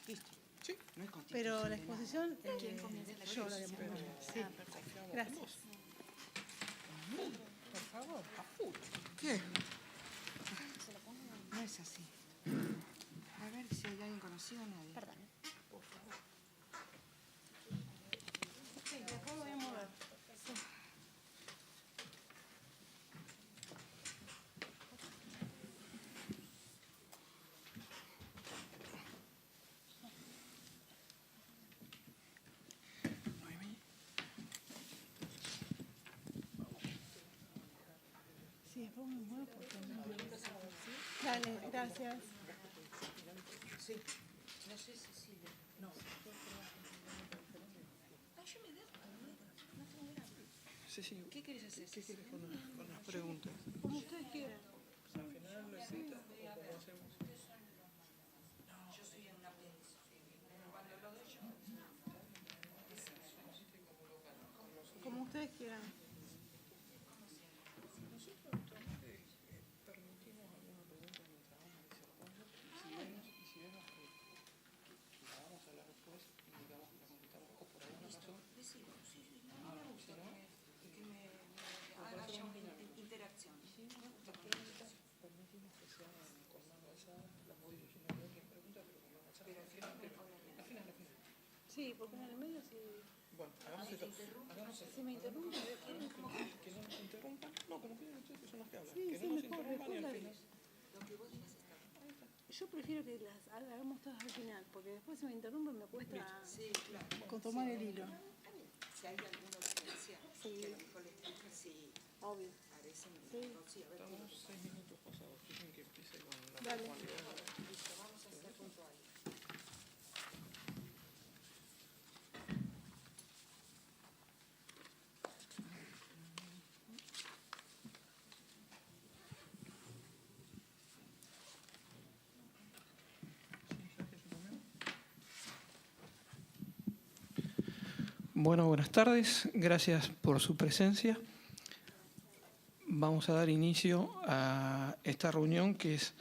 Listo. Sí. No es constitución Pero la de nada. exposición, ¿Quién comienza? yo la haré. Sí, Perfecto. gracias. Por favor, a full. ¿Qué? No es así. A ver si hay alguien conocido o nadie. Perdón. Por favor. Sí, después voy a mover. Sí, después me muevo porque no. Dale, gracias. Sí. No sé, Cecilia. No. Yo me dejo. No tengo idea. Sí, sí. ¿Qué querés hacer? ¿Qué quieres con las preguntas? Como ustedes quieran. Al final lo necesitas o cómo hacemos. Yo soy en una playlist. Como ustedes quieran. Permitimos alguna pregunta mientras vamos disertando y si vemos que la vamos a hablar después y digamos la contestamos o por alguna razón. Sí, me gusta que haya una interacción. Permitimos que sea con mano alzada, las voy dirigiendo a quien pregunta, pero con mano alzada. Pero al final. Al final. Sí, porque en el medio sí. Bueno, hagamos esto. Si me interrumpen, ¿quieren? Que no nos interrumpan. No, como piden ustedes que son las que hablan. Sí, Que sí, no nos mejor, interrumpan y al mejor final. Yo prefiero que las hagamos todas al final, porque después si me interrumpen me cuesta Sí, claro. con tomar el hilo. Si hay alguna urgencia, Sí. que a lo mejor le explique si Obvio. parecen. Sí. Sí, a ver. Estamos 6 minutos pasados. Quieren que empiece con la Dale. formalidad. Listo, vamos a hacer punto ahí. Bueno, buenas tardes. Gracias por su presencia. Vamos a dar inicio a esta reunión que es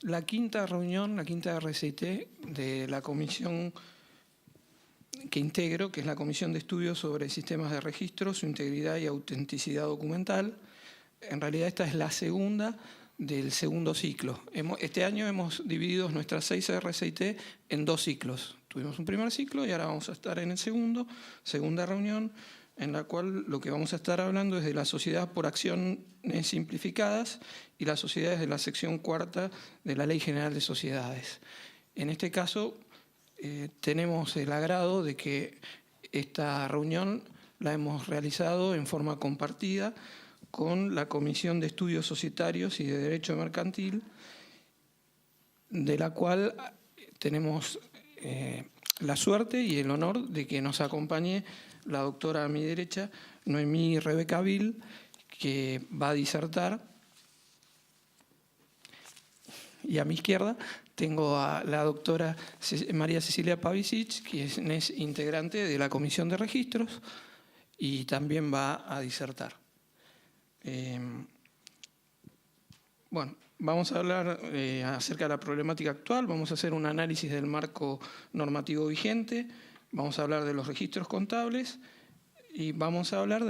la quinta reunión, la quinta RCT de la comisión que integro, que es la Comisión de Estudios sobre Sistemas de Registro, su integridad y autenticidad documental. En realidad esta es la segunda del segundo ciclo. Este año hemos dividido nuestras 6 RCT en 2 ciclos. Tuvimos un primer ciclo y ahora vamos a estar en el segunda reunión, en la cual lo que vamos a estar hablando es de la sociedad por acciones simplificadas y las sociedades de la sección cuarta de la Ley General de Sociedades. En este caso, tenemos el agrado de que esta reunión la hemos realizado en forma compartida con la Comisión de Estudios Societarios y de Derecho Mercantil, de la cual tenemos la suerte y el honor de que nos acompañe la doctora a mi derecha, Noemí Rebeca Vil, que va a disertar. Y a mi izquierda tengo a la doctora María Cecilia Pavicic, que es integrante de la Comisión de Registros y también va a disertar. Bueno, vamos a hablar acerca de la problemática actual, vamos a hacer un análisis del marco normativo vigente, vamos a hablar de los registros contables y vamos a hablar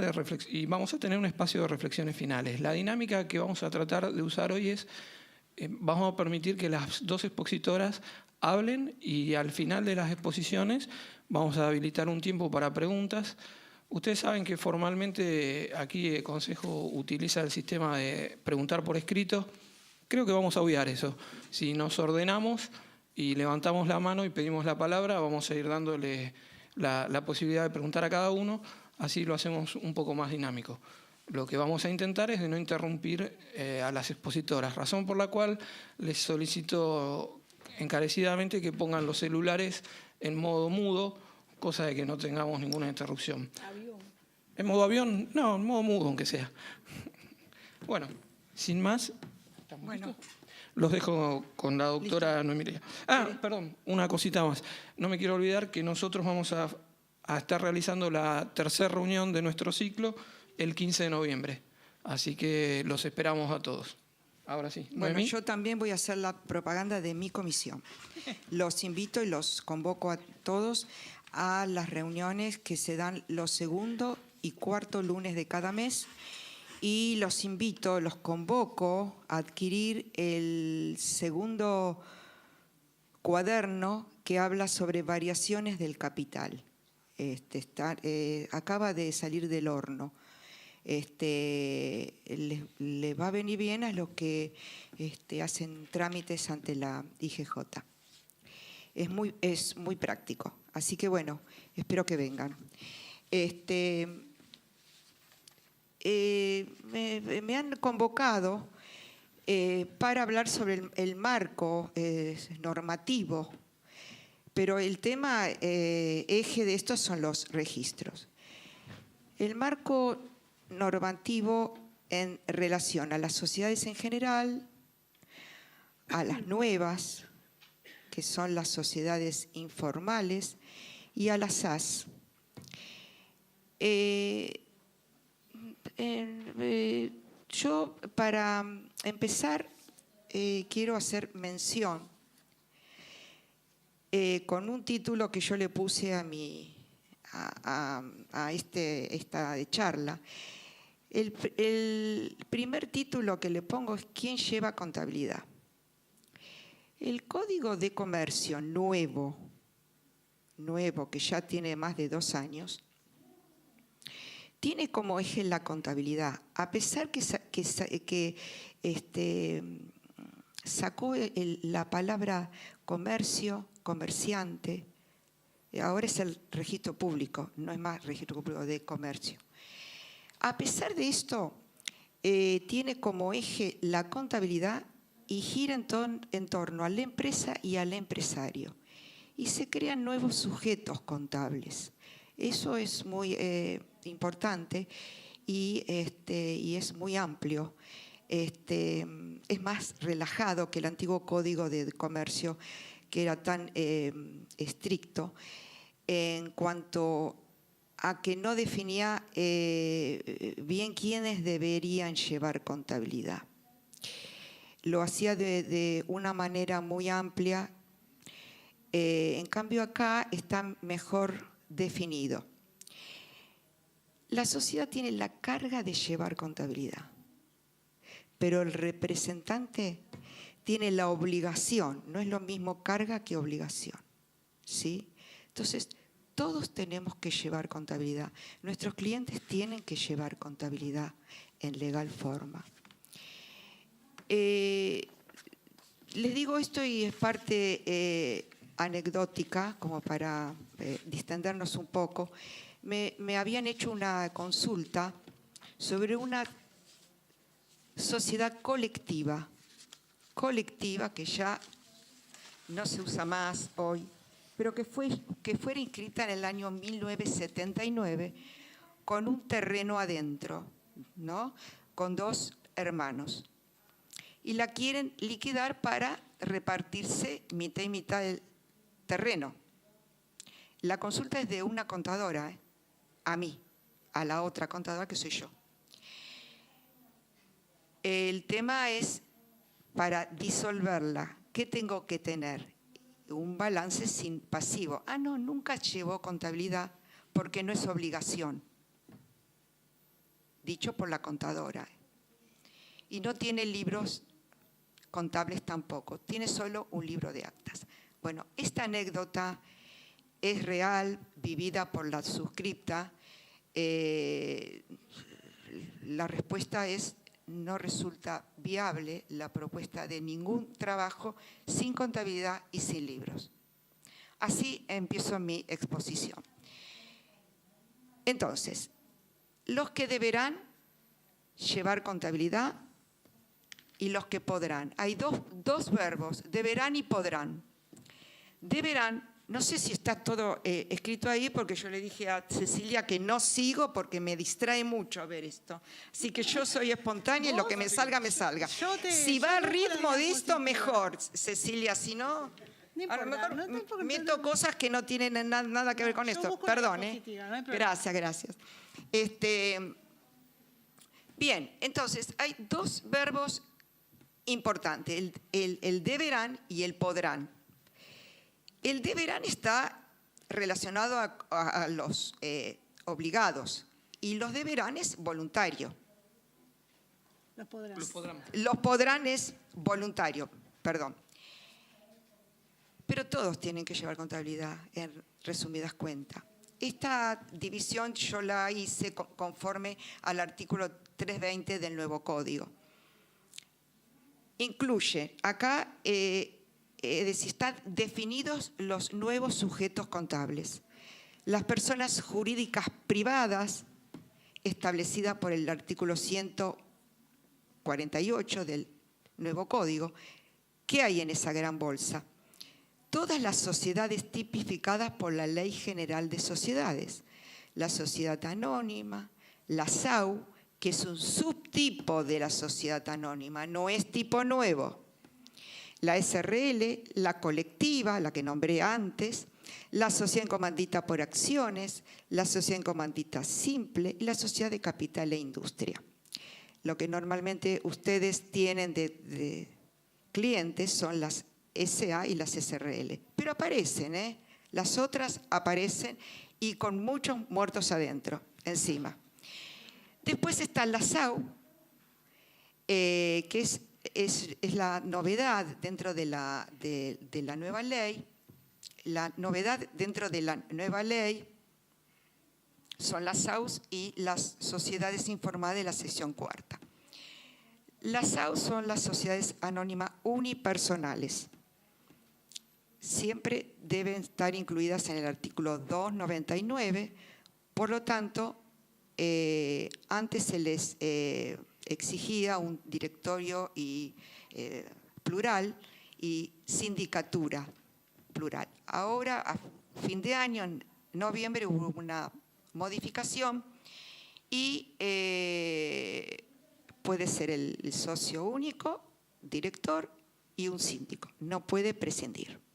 y vamos a tener un espacio de reflexiones finales. La dinámica que vamos a tratar de usar hoy es, vamos a permitir que las 2 expositoras hablen y al final de las exposiciones vamos a habilitar un tiempo para preguntas. Ustedes saben que formalmente aquí el Consejo utiliza el sistema de preguntar por escrito. Creo que vamos a obviar eso. Si nos ordenamos y levantamos la mano y pedimos la palabra, vamos a ir dándole la posibilidad de preguntar a cada uno, así lo hacemos un poco más dinámico. Lo que vamos a intentar es de no interrumpir a las expositoras, razón por la cual les solicito encarecidamente que pongan los celulares en modo mudo, cosa de que no tengamos ninguna interrupción. Avión. ¿En modo avión? No, en modo mudo, aunque sea. Bueno, sin más, Bueno. los dejo con la doctora Noemí. Perdón, una cosita más. No me quiero olvidar que nosotros vamos a estar realizando la tercera reunión de nuestro ciclo el 15 de noviembre. Así que los esperamos a todos. Ahora sí. Bueno, Noemí. yo también voy a hacer la propaganda de mi comisión. Los invito y los convoco a todos a las reuniones que se dan los segundo y cuarto lunes de cada mes. Y los invito, los convoco a adquirir el segundo cuaderno que habla sobre variaciones del capital. Acaba de salir del horno. Les va a venir bien a los que hacen trámites ante la IGJ. Es muy práctico. Así que bueno, espero que vengan. Me han convocado para hablar sobre el marco normativo, pero el tema eje de esto son los registros. El marco normativo en relación a las sociedades en general, a las nuevas, que son las sociedades informales, y a las SAS. Yo, para empezar, quiero hacer mención con un título que yo le puse a esta charla. El primer título que le pongo es ¿Quién lleva contabilidad? El Código de Comercio nuevo, que ya tiene más de 2 años, tiene como eje la contabilidad, a pesar que sacó la palabra comercio, comerciante, ahora es el registro público, no es más registro público de comercio. A pesar de esto, tiene como eje la contabilidad y gira en torno a la empresa y al empresario. Y se crean nuevos sujetos contables. Eso es muy importante y es muy amplio. Es más relajado que el antiguo Código de Comercio, que era tan estricto en cuanto a que no definía bien quiénes deberían llevar contabilidad. Lo hacía de una manera muy amplia. En cambio acá está mejor definido. La sociedad tiene la carga de llevar contabilidad, pero el representante tiene la obligación, no es lo mismo carga que obligación, ¿sí? Entonces, todos tenemos que llevar contabilidad. Nuestros clientes tienen que llevar contabilidad en legal forma. Les digo esto y es parte anecdótica, como para distendernos un poco. Me habían hecho una consulta sobre una sociedad colectiva que ya no se usa más hoy, pero que fuera inscrita en el año 1979 con un terreno adentro, ¿no? Con 2 hermanos. Y la quieren liquidar para repartirse mitad y mitad del terreno. La consulta es de una contadora, a mí, a la otra contadora que soy yo. El tema es, para disolverla, ¿qué tengo que tener? Un balance sin pasivo. Ah, no, nunca llevó contabilidad porque no es obligación. Dicho por la contadora. Y no tiene libros contables tampoco, tiene solo un libro de actas. Bueno, esta anécdota es real, vivida por la suscripta. La respuesta es: no resulta viable la propuesta de ningún trabajo sin contabilidad y sin libros. Así empiezo mi exposición. Entonces, los que deberán llevar contabilidad y los que podrán. Hay dos verbos, deberán y podrán. Deberán, no sé si está todo escrito ahí, porque yo le dije a Cecilia que no sigo porque me distrae mucho ver esto. Así que yo soy espontánea y lo que me salga, me salga. Si va al ritmo de esto, mejor, Cecilia, si no... A lo mejor meto cosas que no tienen nada que ver con esto. Perdón, Gracias. Bien, entonces hay 2 verbos importante, el deberán y el podrán. El deberán está relacionado a los obligados y los deberán es voluntario. Los podrán. Los podrán es voluntario, perdón. Pero todos tienen que llevar contabilidad, en resumidas cuentas. Esta división yo la hice conforme al artículo 320 del nuevo código. Incluye, acá están definidos los nuevos sujetos contables. Las personas jurídicas privadas establecidas por el artículo 148 del nuevo código. ¿Qué hay en esa gran bolsa? Todas las sociedades tipificadas por la Ley General de Sociedades. La sociedad anónima, la SAU, que es un subtipo de la sociedad anónima, no es tipo nuevo. La SRL, la colectiva, la que nombré antes, la sociedad en comandita por acciones, la sociedad en comandita simple y la sociedad de capital e industria. Lo que normalmente ustedes tienen de clientes son las SA y las SRL, pero aparecen, las otras aparecen y con muchos muertos adentro, encima. Después está la SAU, que es la novedad dentro de la nueva ley. La novedad dentro de la nueva ley son las SAUs y las sociedades informadas de la sección cuarta. Las SAUs son las sociedades anónimas unipersonales. Siempre deben estar incluidas en el artículo 299, por lo tanto, antes se les exigía un directorio plural y sindicatura plural. Ahora, a fin de año, en noviembre, hubo una modificación y puede ser el socio único, director y un síndico. No puede prescindir.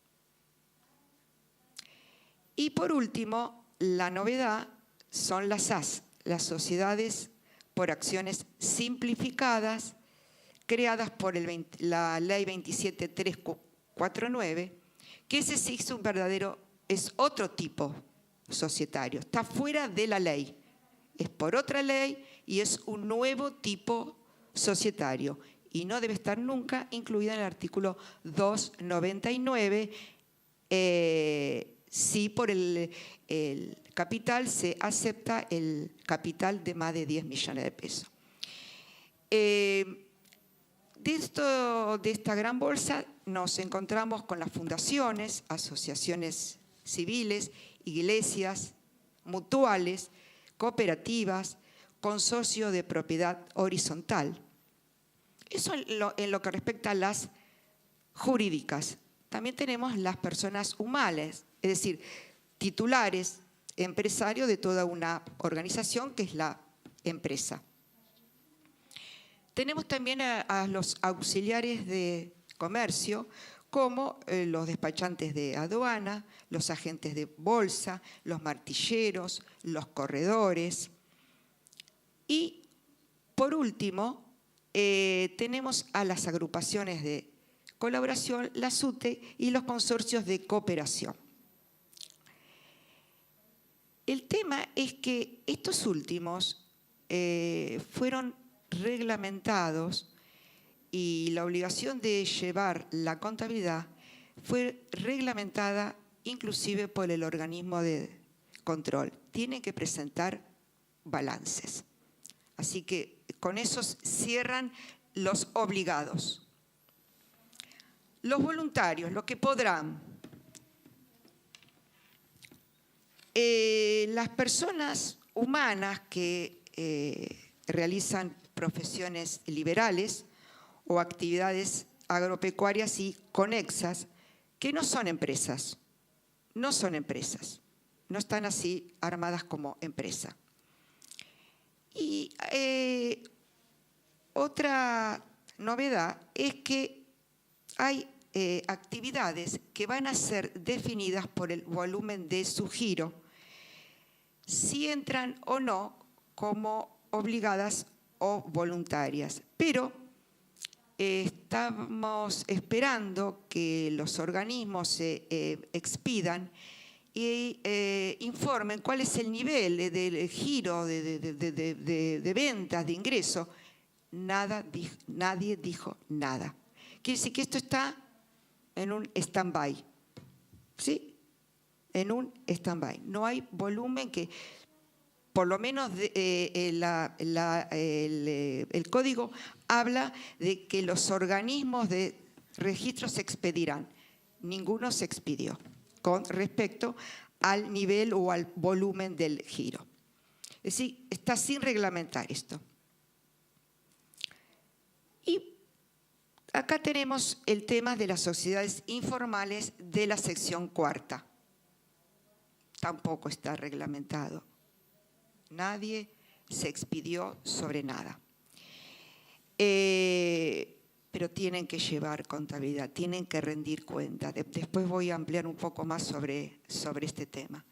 Y por último, la novedad son las SAS, las sociedades por acciones simplificadas, creadas por la ley 27349, que ese sí es otro tipo societario, está fuera de la ley, es por otra ley y es un nuevo tipo societario y no debe estar nunca incluida en el artículo 299, si por el capital se acepta el capital de más de 10 millones de pesos. De esta gran bolsa nos encontramos con las fundaciones, asociaciones civiles, iglesias, mutuales, cooperativas, consorcio de propiedad horizontal. Eso en lo que respecta a las jurídicas. También tenemos las personas humanas, es decir, titulares, empresarios de toda una organización que es la empresa. Tenemos también a los auxiliares de comercio, como los despachantes de aduana, los agentes de bolsa, los martilleros, los corredores. Y, por último, tenemos a las agrupaciones de colaboración, la SUTE y los consorcios de cooperación. El tema es que estos últimos fueron reglamentados y la obligación de llevar la contabilidad fue reglamentada inclusive por el organismo de control. Tienen que presentar balances. Así que con eso cierran los obligados. Los voluntarios, lo que podrán. Las personas humanas que realizan profesiones liberales o actividades agropecuarias y conexas, que no son empresas, no están así armadas como empresa. Y otra novedad es que hay actividades que van a ser definidas por el volumen de su giro, si entran o no como obligadas o voluntarias. Pero estamos esperando que los organismos se expidan y informen cuál es el nivel del giro de ventas, de ingreso. Nadie dijo nada. Quiere decir que esto está en un stand-by, ¿sí? En un stand-by. No hay volumen que, por lo menos el código habla de que los organismos de registro se expedirán. Ninguno se expidió con respecto al nivel o al volumen del giro. Es decir, está sin reglamentar esto. Y acá tenemos el tema de las sociedades informales de la sección cuarta. Tampoco está reglamentado. Nadie se expidió sobre nada. Pero tienen que llevar contabilidad, tienen que rendir cuenta. Después voy a ampliar un poco más sobre este tema.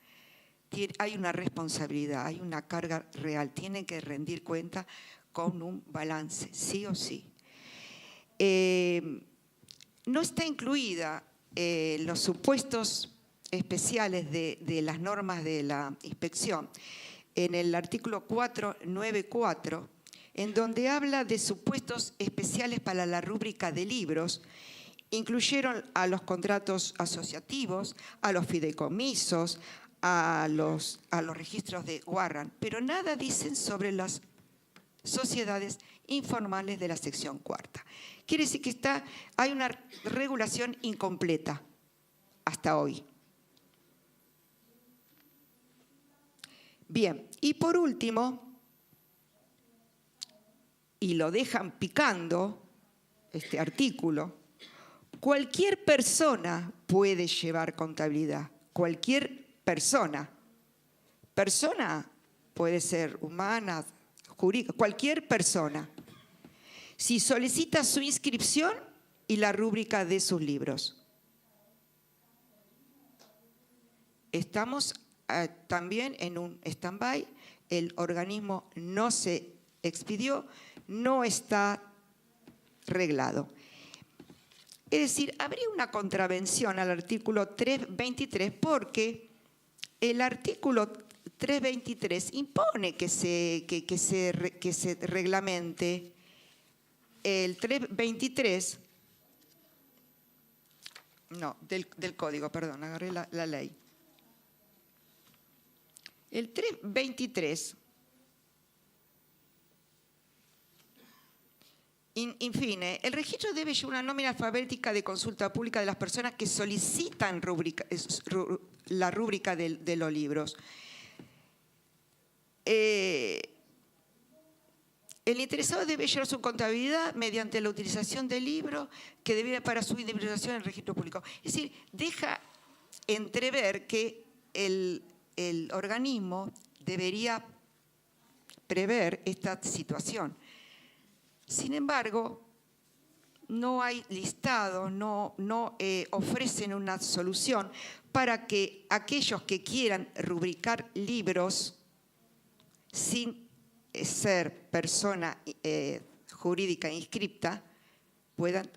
Hay una responsabilidad, hay una carga real, tienen que rendir cuenta con un balance, sí o sí. No está incluida los supuestos especiales de las normas de la inspección en el artículo 494, en donde habla de supuestos especiales para la rúbrica de libros. Incluyeron a los contratos asociativos, a los fideicomisos, a los registros de Warrant, pero nada dicen sobre las sociedades informales de la sección cuarta. Quiere decir que hay una regulación incompleta hasta hoy. Bien, y por último, y lo dejan picando, este artículo, cualquier persona puede llevar contabilidad, cualquier persona. Persona puede ser humana, jurídica, cualquier persona. Si solicita su inscripción y la rúbrica de sus libros. Estamos también en un stand-by, el organismo no se expidió, no está reglado. Es decir, habría una contravención al artículo 323 porque el artículo 323 impone que se reglamente. El 323, no, del código, perdón, agarré la ley. El 323 infine, el registro debe llevar una nómina alfabética de consulta pública de las personas que solicitan la rúbrica de los libros. El interesado debe llevar su contabilidad mediante la utilización del libro que debiera para su individualización en el registro público. Es decir, deja entrever que el organismo debería prever esta situación. Sin embargo, no hay listado, no ofrecen una solución para que aquellos que quieran rubricar libros sin ser persona jurídica inscripta puedan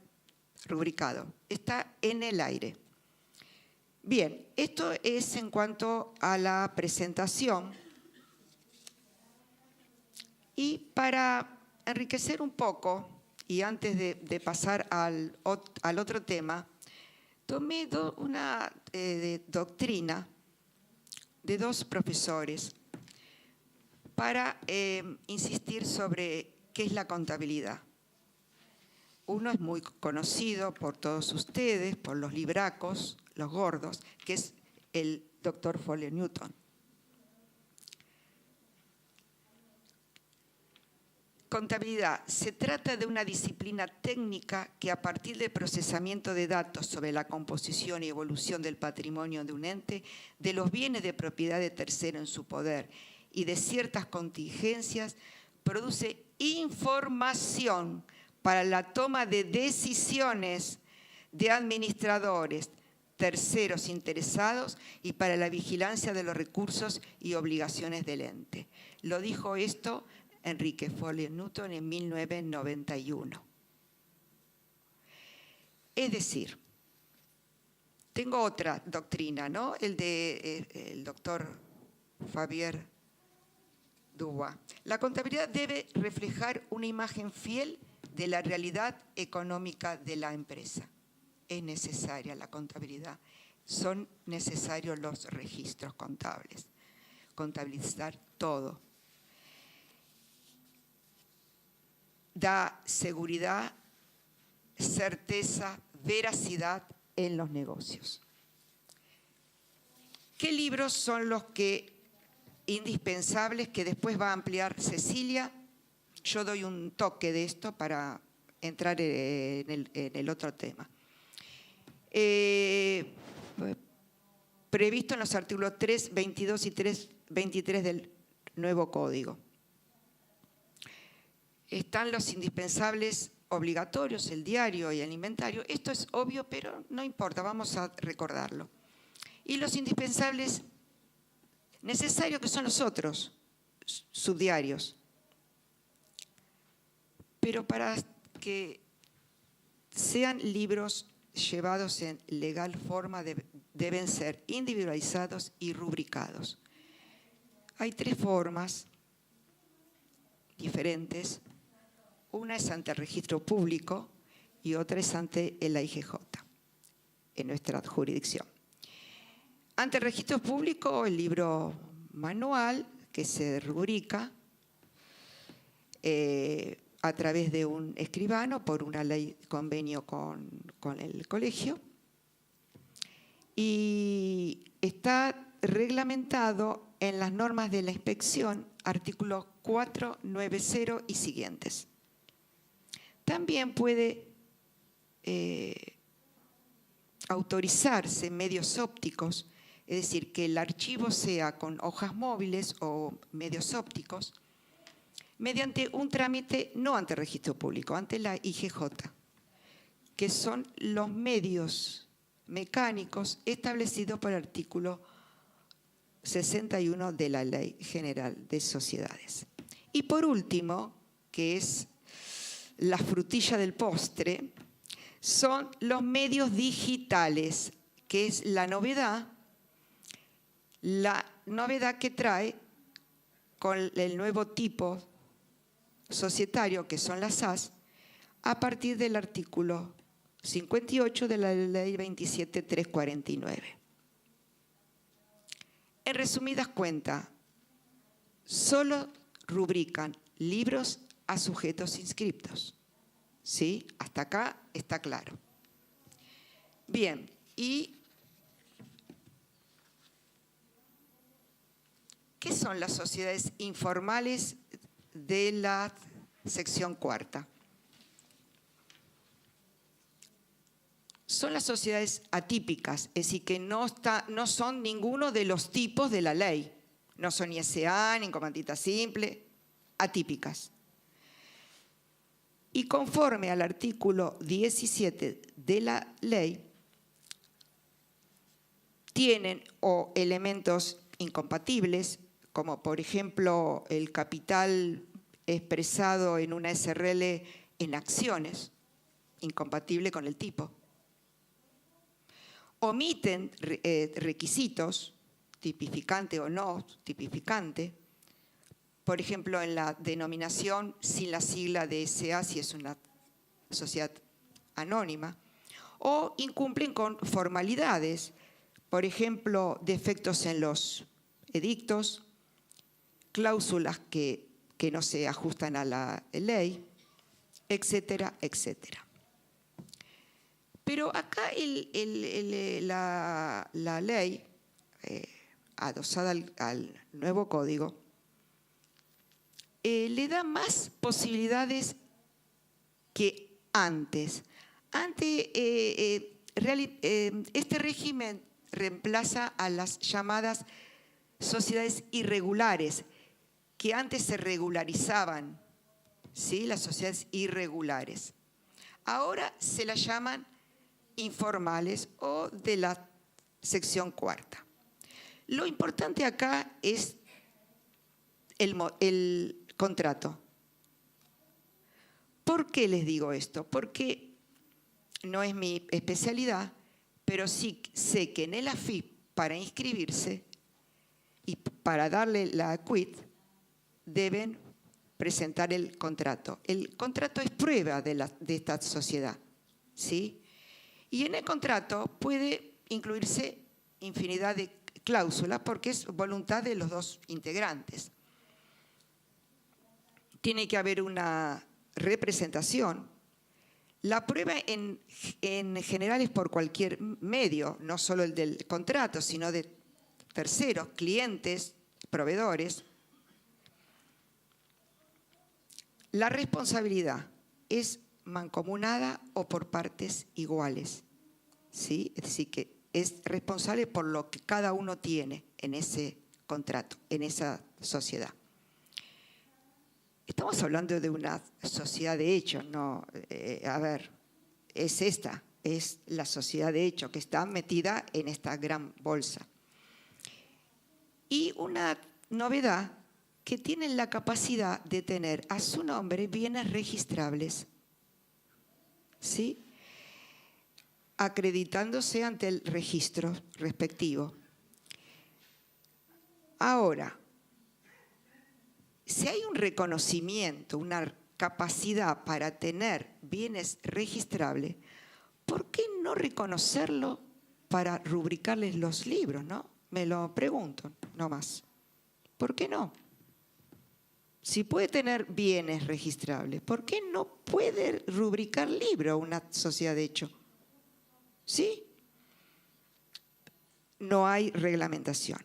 rubricado. Está en el aire. Bien, esto es en cuanto a la presentación. Y para enriquecer un poco, y antes de pasar al otro tema, tomé una doctrina de dos profesores para insistir sobre qué es la contabilidad. Uno es muy conocido por todos ustedes, por los libracos, los gordos, que es el doctor Foley Newton. Contabilidad. Se trata de una disciplina técnica que a partir del procesamiento de datos sobre la composición y evolución del patrimonio de un ente, de los bienes de propiedad de tercero en su poder y de ciertas contingencias, produce información para la toma de decisiones de administradores, terceros interesados y para la vigilancia de los recursos y obligaciones del ente. Lo dijo esto Enrique Foley Newton en 1991. Es decir, tengo otra doctrina, ¿no? El doctor Fabier Dubois. La contabilidad debe reflejar una imagen fiel de la realidad económica de la empresa. Es necesaria la contabilidad. Son necesarios los registros contables. Contabilizar todo. Da seguridad, certeza, veracidad en los negocios. ¿Qué libros son los indispensables que después va a ampliar Cecilia? Yo doy un toque de esto para entrar en el otro tema. Previsto en los artículos 3.22 y 3.23 del nuevo código. Están los indispensables obligatorios, el diario y el inventario. Esto es obvio, pero no importa, vamos a recordarlo. Y los indispensables necesarios, que son los otros subdiarios. Pero para que sean libros llevados en legal forma deben ser individualizados y rubricados. Hay 3 formas diferentes. Una es ante el registro público y otra es ante el IGJ, en nuestra jurisdicción. Ante el registro público, el libro manual que se rubrica a través de un escribano por una ley convenio con el colegio y está reglamentado en las normas de la inspección, artículos 490 y siguientes. También puede autorizarse medios ópticos, es decir, que el archivo sea con hojas móviles o medios ópticos, mediante un trámite no ante el registro público, ante la IGJ, que son los medios mecánicos establecidos por el artículo 61 de la Ley General de Sociedades. Y por último, que es la frutilla del postre, son los medios digitales, que es la novedad que trae con el nuevo tipo societario, que son las SAS, a partir del artículo 58 de la Ley 27.349. En resumidas cuentas, solo rubrican libros a sujetos inscriptos. ¿Sí? Hasta acá está claro. Bien, ¿y qué son las sociedades informales de la sección 4? Son las sociedades atípicas, es decir, que no son ninguno de los tipos de la ley. No son ni SA, ni comandita simple, atípicas. Y conforme al artículo 17 de la ley, tienen o elementos incompatibles, como por ejemplo el capital expresado en una SRL en acciones, incompatible con el tipo. Omiten requisitos, tipificante o no tipificante, por ejemplo, en la denominación sin la sigla de SA, si es una sociedad anónima, o incumplen con formalidades, por ejemplo, defectos en los edictos, cláusulas que no se ajustan a la ley, etcétera, etcétera. Pero acá la ley, adosada al nuevo código, le da más posibilidades que antes. Este régimen reemplaza a las llamadas sociedades irregulares, que antes se regularizaban, ¿sí? Las sociedades irregulares. Ahora se las llaman informales o de la sección 4. Lo importante acá es el contrato. ¿Por qué les digo esto? Porque no es mi especialidad, pero sí sé que en el AFIP, para inscribirse y para darle la quit, deben presentar el contrato. El contrato es prueba de esta sociedad, ¿sí? Y en el contrato puede incluirse infinidad de cláusulas porque es voluntad de los dos integrantes. Tiene que haber una representación. La prueba en general es por cualquier medio, no solo el del contrato, sino de terceros, clientes, proveedores. La responsabilidad es mancomunada o por partes iguales, ¿sí? Es decir, que es responsable por lo que cada uno tiene en ese contrato, en esa sociedad. Estamos hablando de una sociedad de hecho, no, a ver, es la sociedad de hecho que está metida en esta gran bolsa. Y una novedad, que tienen la capacidad de tener a su nombre bienes registrables, ¿sí? Acreditándose ante el registro respectivo. Ahora, si hay un reconocimiento, una capacidad para tener bienes registrables, ¿por qué no reconocerlo para rubricarles los libros, no? Me lo pregunto, no más. ¿Por qué no? Si puede tener bienes registrables, ¿por qué no puede rubricar libro una sociedad de hecho? ¿Sí? No hay reglamentación.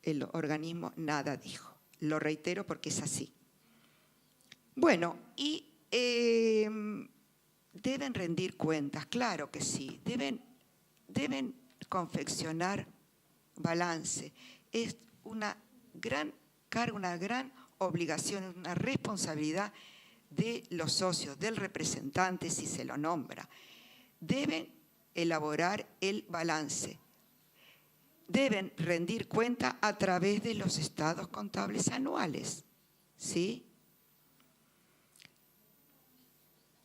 El organismo nada dijo. Lo reitero porque es así. Bueno, y deben rendir cuentas, claro que sí. Deben confeccionar balance. Es una gran carga, una gran obligación, una responsabilidad de los socios, del representante si se lo nombra. Deben elaborar el balance. Deben rendir cuenta a través de los estados contables anuales, ¿sí?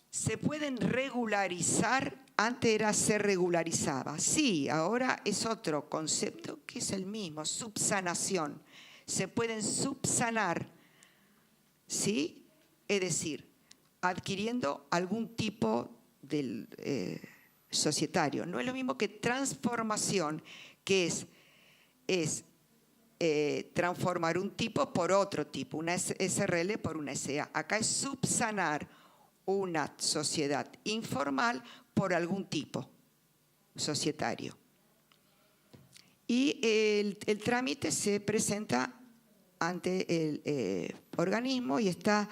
Se pueden regularizar, antes era se regularizaba. Sí, ahora es otro concepto que es el mismo, subsanación. Se pueden subsanar, ¿sí? Es decir, adquiriendo algún tipo de societario. No es lo mismo que transformación, que es transformar un tipo por otro tipo, una SRL por una SA. Acá es subsanar una sociedad informal por algún tipo societario. Y el trámite se presenta ante el organismo y está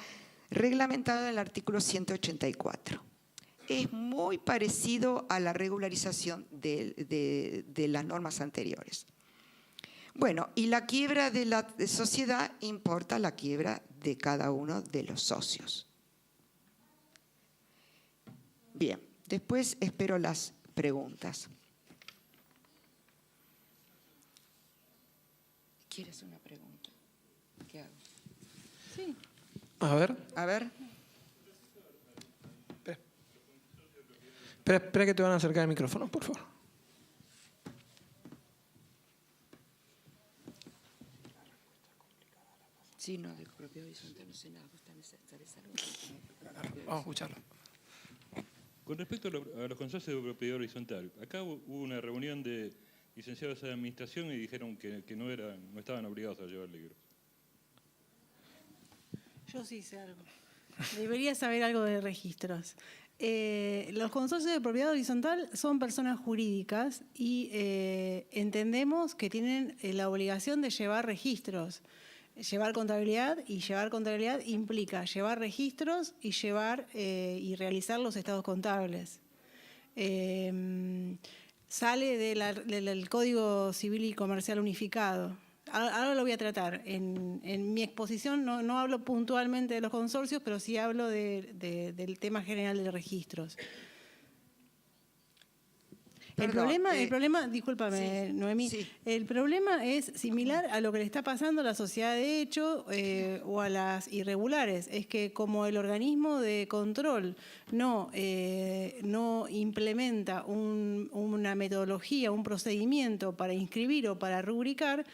reglamentado en el artículo 184. Es muy parecido a la regularización de las normas anteriores. Bueno, y la quiebra de la sociedad importa la quiebra de cada uno de los socios. Bien, después espero las preguntas. ¿Quieres una pregunta? ¿Qué hago? Sí. A ver. A ver. Espera que te van a acercar el micrófono, por favor. Sí, no, de propiedad horizontal no sé nada. Vamos a escucharlo. Con respecto a los consorcios de propiedad horizontal, acá hubo una reunión de licenciados de administración y dijeron que no estaban obligados a llevar libros. Yo sí sé algo. Debería saber algo de registros. Los consorcios de propiedad horizontal son personas jurídicas y entendemos que tienen la obligación de llevar registros. Llevar contabilidad, y llevar contabilidad implica llevar registros y y realizar los estados contables. Sale del Código Civil y Comercial Unificado. Ahora lo voy a tratar. En mi exposición no hablo puntualmente de los consorcios, pero sí hablo del tema general de registros. El problema, discúlpame, sí, Noemí, sí. el problema es similar a lo que le está pasando a la sociedad de hecho o a las irregulares. Es que como el organismo de control no implementa una metodología, un procedimiento para inscribir o para rubricar,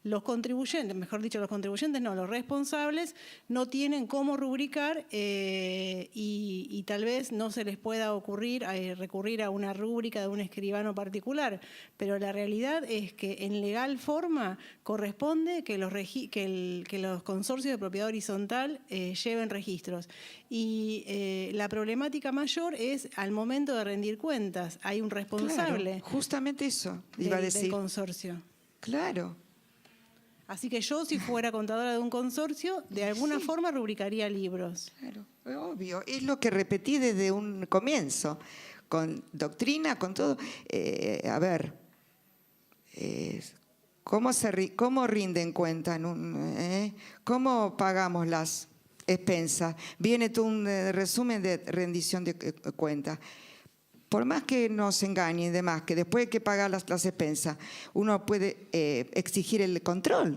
los contribuyentes, mejor dicho, los responsables no tienen cómo rubricar y tal vez no se les pueda ocurrir recurrir a una rúbrica de un escribano particular, pero la realidad es que en legal forma corresponde que los consorcios de propiedad horizontal lleven registros. Y la problemática mayor es al momento de rendir cuentas. Hay un responsable. Claro, justamente eso iba a decir. Del consorcio. Claro. Así que yo, si fuera contadora de un consorcio, de alguna forma rubricaría libros. Claro, obvio. Es lo que repetí desde un comienzo, con doctrina, con todo. A ver, ¿cómo rinden cuenta? ¿Cómo pagamos las expensas? Viene tú un resumen de rendición de cuentas. Por más que nos engañen y demás, que después hay que pagar las expensas, uno puede exigir el control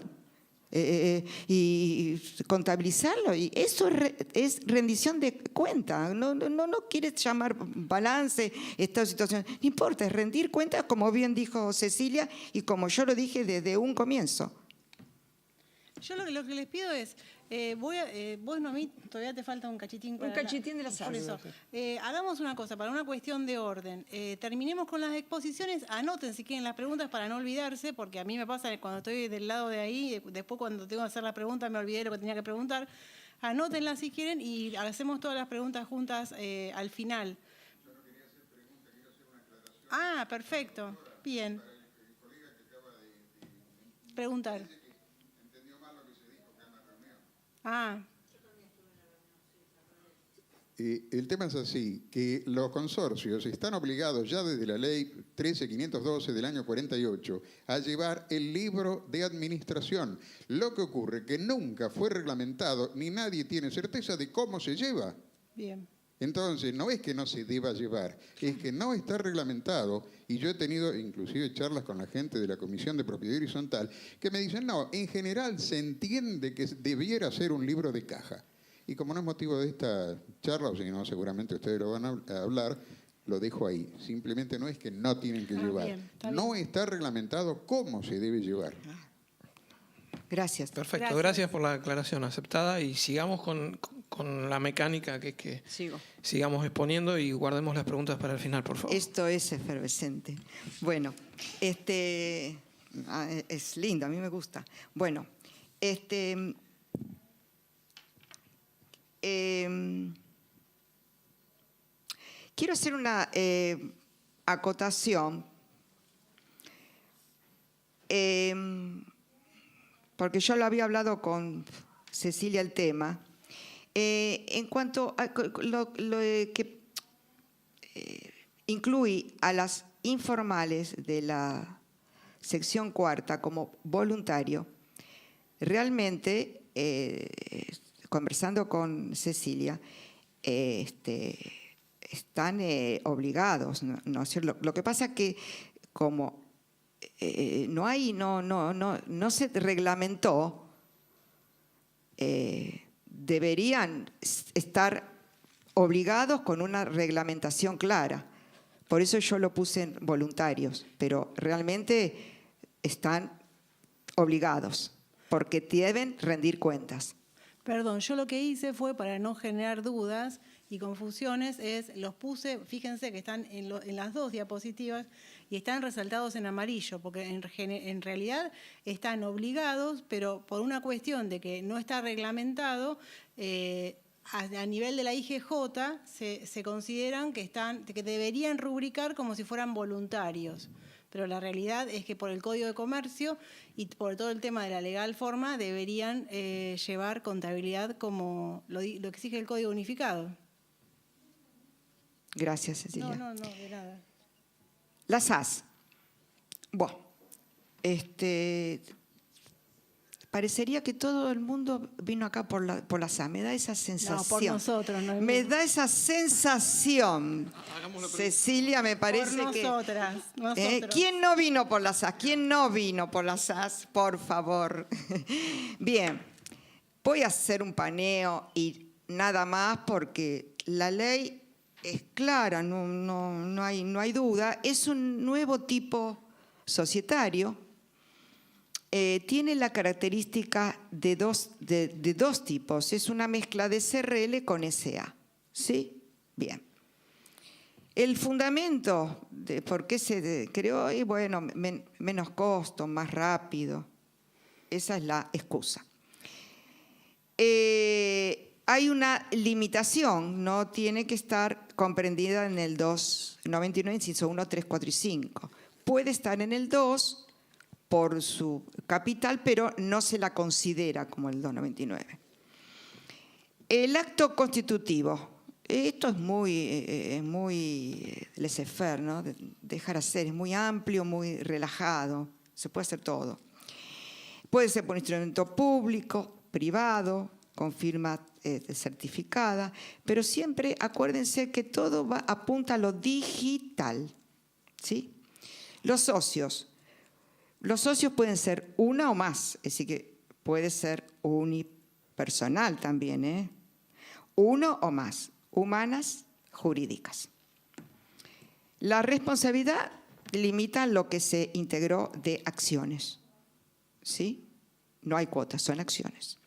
y contabilizarlo. Y eso es rendición de cuenta. No quieres llamar balance, esta situación. No importa, es rendir cuentas, como bien dijo Cecilia y como yo lo dije desde un comienzo. Yo lo que les pido es, vos, Noemí, todavía te falta un cachitín. Un cachitín de la sala. Por eso, hagamos una cosa, para una cuestión de orden. Terminemos con las exposiciones, anoten si quieren las preguntas para no olvidarse, porque a mí me pasa que cuando estoy del lado de ahí, después cuando tengo que hacer la pregunta me olvidé lo que tenía que preguntar. Anótenlas si quieren y hacemos todas las preguntas juntas al final. Yo no quería hacer preguntas, quiero hacer una aclaración. Ah, perfecto. Bien. Para el colega que acaba de Preguntar. entendió mal lo que se dijo acá en la reunión. Ah, El tema es así, que los consorcios están obligados ya desde la ley 13.512 del año 48 a llevar el libro de administración. Lo que ocurre que nunca fue reglamentado ni nadie tiene certeza de cómo se lleva. bien. Entonces, no es que no se deba llevar, es que no está reglamentado. Y yo he tenido inclusive charlas con la gente de la Comisión de Propiedad Horizontal que me dicen, no, en general se entiende que debiera ser un libro de caja. Y como no es motivo de esta charla, o si no, seguramente ustedes lo van a hablar, lo dejo ahí. Simplemente no es que no tienen que llevar. Bien, no está reglamentado cómo se debe llevar. Gracias. Perfecto, gracias por la aclaración aceptada y sigamos con la mecánica que es que sigamos exponiendo y guardemos las preguntas para el final, por favor. Esto es efervescente. Bueno, es lindo, a mí me gusta. Bueno, quiero hacer una acotación, porque yo lo había hablado con Cecilia el tema, en cuanto a lo que incluye a las informales de la sección cuarta como voluntario. Realmente, conversando con Cecilia, están obligados, ¿no? Lo que pasa es que como no se reglamentó, deberían estar obligados con una reglamentación clara. Por eso yo lo puse en voluntarios, pero realmente están obligados, porque deben rendir cuentas. Perdón, yo lo que hice fue, para no generar dudas y confusiones, los puse, fíjense que están en las dos diapositivas y están resaltados en amarillo, porque en realidad están obligados, pero por una cuestión de que no está reglamentado, a nivel de la IGJ se consideran que deberían rubricar como si fueran voluntarios. Pero la realidad es que por el Código de Comercio y por todo el tema de la legal forma deberían llevar contabilidad como lo exige el Código Unificado. Gracias, Cecilia. No, de nada. Las SAS. Bueno, parecería que todo el mundo vino acá por la SAS. Me da esa sensación. No, por nosotros. No Me da esa sensación. Cecilia, me parece por nosotras, que... nosotros. ¿Quién no vino por la SAS? ¿Quién no vino por la SAS? Por favor. Bien, voy a hacer un paneo y nada más porque la ley es clara, no hay duda. Es un nuevo tipo societario. Tiene la característica de dos tipos. Es una mezcla de SRL con SA. ¿Sí? Bien. El fundamento de por qué se creó es, bueno, menos costo, más rápido. Esa es la excusa. Hay una limitación, no tiene que estar comprendida en el 299, inciso 1, 3, 4 y 5. Puede estar en el 2 por su capital, pero no se la considera como el 299. El acto constitutivo. Esto es muy laissez-faire, ¿no? Dejar hacer, es muy amplio, muy relajado, se puede hacer todo. Puede ser por instrumento público, privado, con firma certificada, pero siempre acuérdense que todo apunta a lo digital, ¿sí? Los socios pueden ser una o más, es decir, que puede ser unipersonal también, ¿eh? Uno o más, humanas, jurídicas. La responsabilidad limita lo que se integró de acciones, ¿sí? No hay cuotas, son acciones.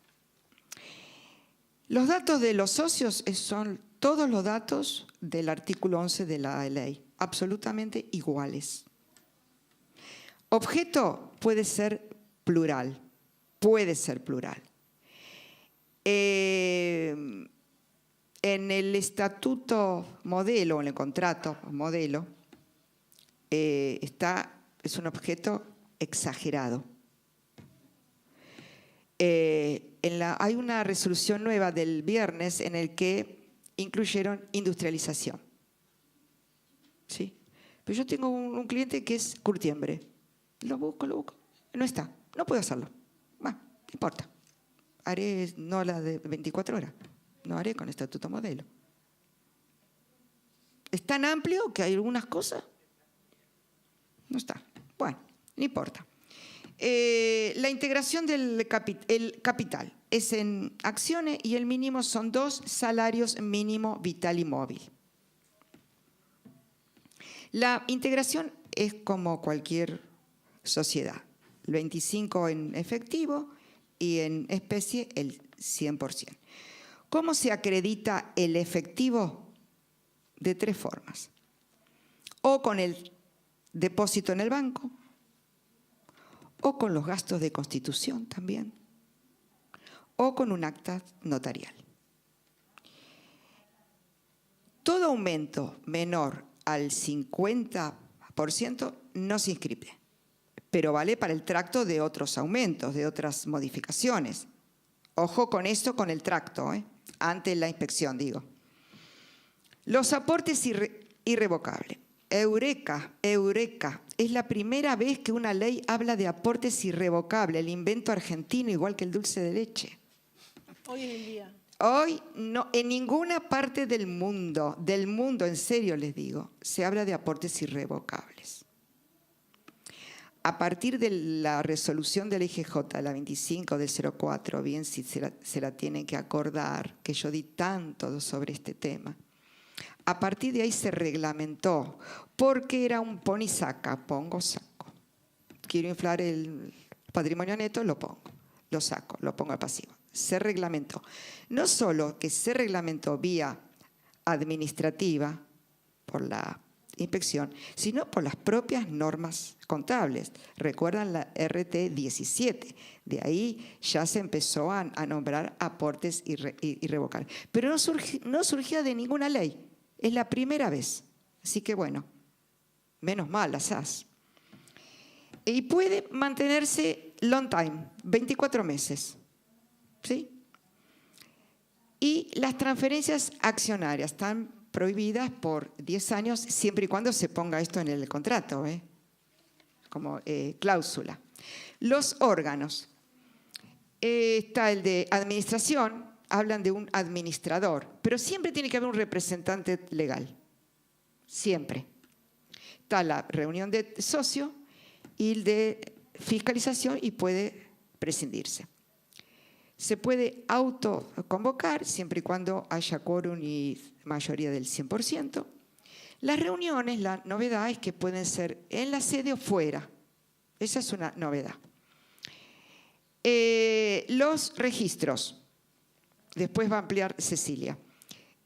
Los datos de los socios son todos los datos del artículo 11 de la ley, absolutamente iguales. Objeto puede ser plural, En el estatuto modelo, en el contrato modelo, es un objeto exagerado. Hay una resolución nueva del viernes en el que incluyeron industrialización. ¿Sí? Pero yo tengo un cliente que es curtiembre. Lo busco. No está. No puedo hacerlo. Bueno, no importa. Haré no la de 24 horas. No haré con estatuto modelo. Es tan amplio que hay algunas cosas. No está. Bueno, no importa. La integración del capital es en acciones y el mínimo son 2 salarios mínimo vital y móvil. La integración es como cualquier sociedad, el 25% en efectivo y en especie el 100%. ¿Cómo se acredita el efectivo? De 3 formas. O con el depósito en el banco, o con los gastos de constitución también, o con un acta notarial. Todo aumento menor al 50% no se inscribe, pero vale para el tracto de otros aumentos, de otras modificaciones. Ojo con esto, con el tracto, ante la inspección, digo. Los aportes irrevocables. Eureka, es la primera vez que una ley habla de aportes irrevocables, el invento argentino, igual que el dulce de leche. Hoy en el día. Hoy, no, en ninguna parte del mundo, en serio les digo, se habla de aportes irrevocables. A partir de la resolución del IGJ, la 25 del 04, bien si se la tienen que acordar, que yo di tanto sobre este tema, a partir de ahí se reglamentó, porque era un pon y saca, pongo, saco. Quiero inflar el patrimonio neto, lo pongo, lo saco, lo pongo al pasivo. Se reglamentó. No solo que se reglamentó vía administrativa por la inspección, sino por las propias normas contables. Recuerdan la RT 17, de ahí ya se empezó a nombrar aportes irrevocables. Pero no surgía de ninguna ley. Es la primera vez. Así que bueno, menos mal, la SAS. Y puede mantenerse long time, 24 meses. ¿Sí? Y las transferencias accionarias están prohibidas por 10 años, siempre y cuando se ponga esto en el contrato, como cláusula. Los órganos. Está el de administración, hablan de un administrador, pero siempre tiene que haber un representante legal, siempre. Está la reunión de socio y el de fiscalización y puede prescindirse. Se puede autoconvocar siempre y cuando haya quórum y mayoría del 100%. Las reuniones, la novedad es que pueden ser en la sede o fuera. Esa es una novedad. Los registros. Después va a ampliar Cecilia.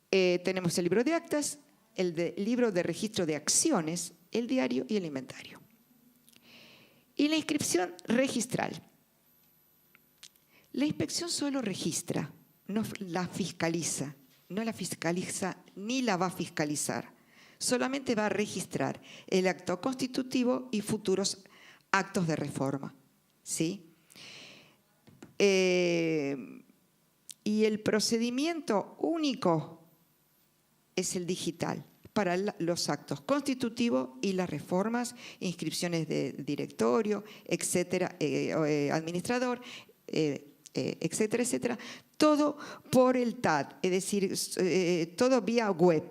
Tenemos el libro de actas, el libro de registro de acciones, el diario y el inventario. Y la inscripción registral. La inspección solo registra, no la fiscaliza. No la fiscaliza ni la va a fiscalizar. Solamente va a registrar el acto constitutivo y futuros actos de reforma. ¿Sí? Y el procedimiento único es el digital para los actos constitutivos y las reformas, inscripciones de directorio, etcétera, administrador, etcétera, etcétera. Todo por el TAD, es decir, todo vía web.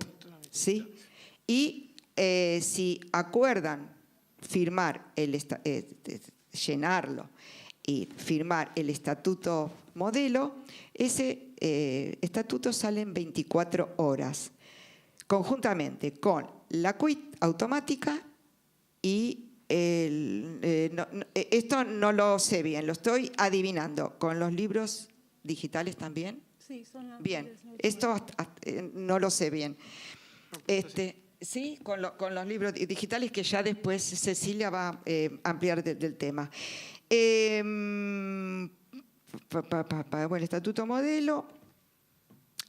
¿Sí? Y si acuerdan firmar, llenarlo y firmar el estatuto modelo, ese estatuto sale en 24 horas, conjuntamente con la quit automática y esto no lo sé bien, lo estoy adivinando, con los libros digitales también. Sí, son las bien, esto no lo sé bien. Sí, con los libros digitales que ya después Cecilia va a ampliar del tema. Bueno, el estatuto modelo.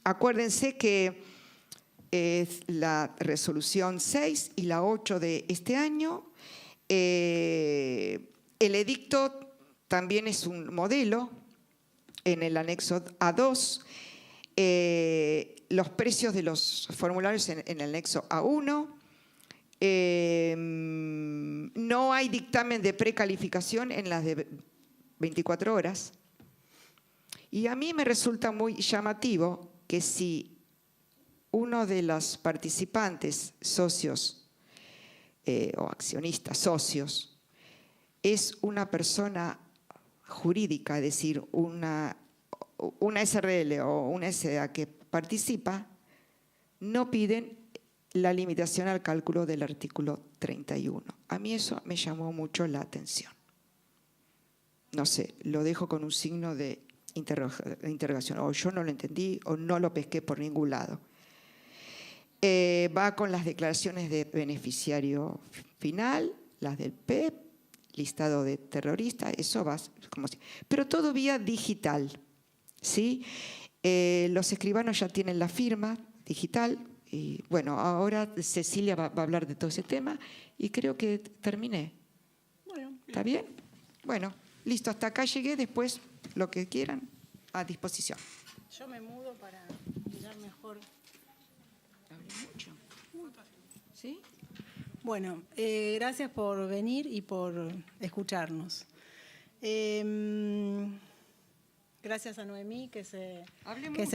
Acuérdense que es la resolución 6 y la 8 de este año. El edicto también es un modelo en el anexo A2. Los precios de los formularios en el anexo A1. No hay dictamen de precalificación en las de 24 horas. Y a mí me resulta muy llamativo que si uno de los participantes, socios o accionistas, socios, es una persona jurídica, es decir, una SRL o una SA que participa, no piden la limitación al cálculo del artículo 31. A mí eso me llamó mucho la atención. No sé, lo dejo con un signo de interrogación. O yo no lo entendí o no lo pesqué por ningún lado. Va con las declaraciones de beneficiario final, las del PEP, listado de terroristas, eso va como si, pero todo vía digital. ¿Sí? Los escribanos ya tienen la firma digital y bueno, ahora Cecilia va a hablar de todo ese tema y creo que terminé. Bueno. ¿Está bien? Bueno, listo, hasta acá llegué, después lo que quieran, a disposición. Yo me mudo para mirar mejor. Hablé mucho. ¿Sí? Bueno, gracias por venir y por escucharnos. Gracias a Noemí que se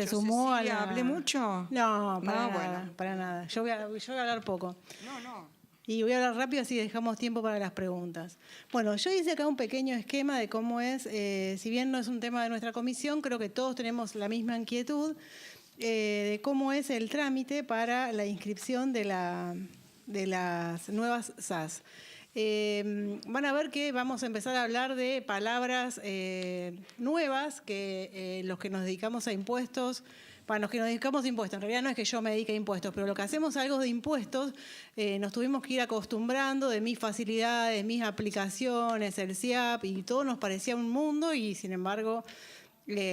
sumó Cecilia, a la... ¿Hablé mucho? No, para nada, bueno. para nada. Yo voy a hablar poco. No. Y voy a hablar rápido así dejamos tiempo para las preguntas. Bueno, yo hice acá un pequeño esquema de cómo es, si bien no es un tema de nuestra comisión, creo que todos tenemos la misma inquietud de cómo es el trámite para la inscripción de las nuevas SAS. Van a ver que vamos a empezar a hablar de palabras nuevas que los que nos dedicamos a impuestos, para los que nos dedicamos a impuestos, en realidad no es que yo me dedique a impuestos, pero lo que hacemos algo de impuestos, nos tuvimos que ir acostumbrando de mis facilidades, mis aplicaciones, el SIAP, y todo nos parecía un mundo y sin embargo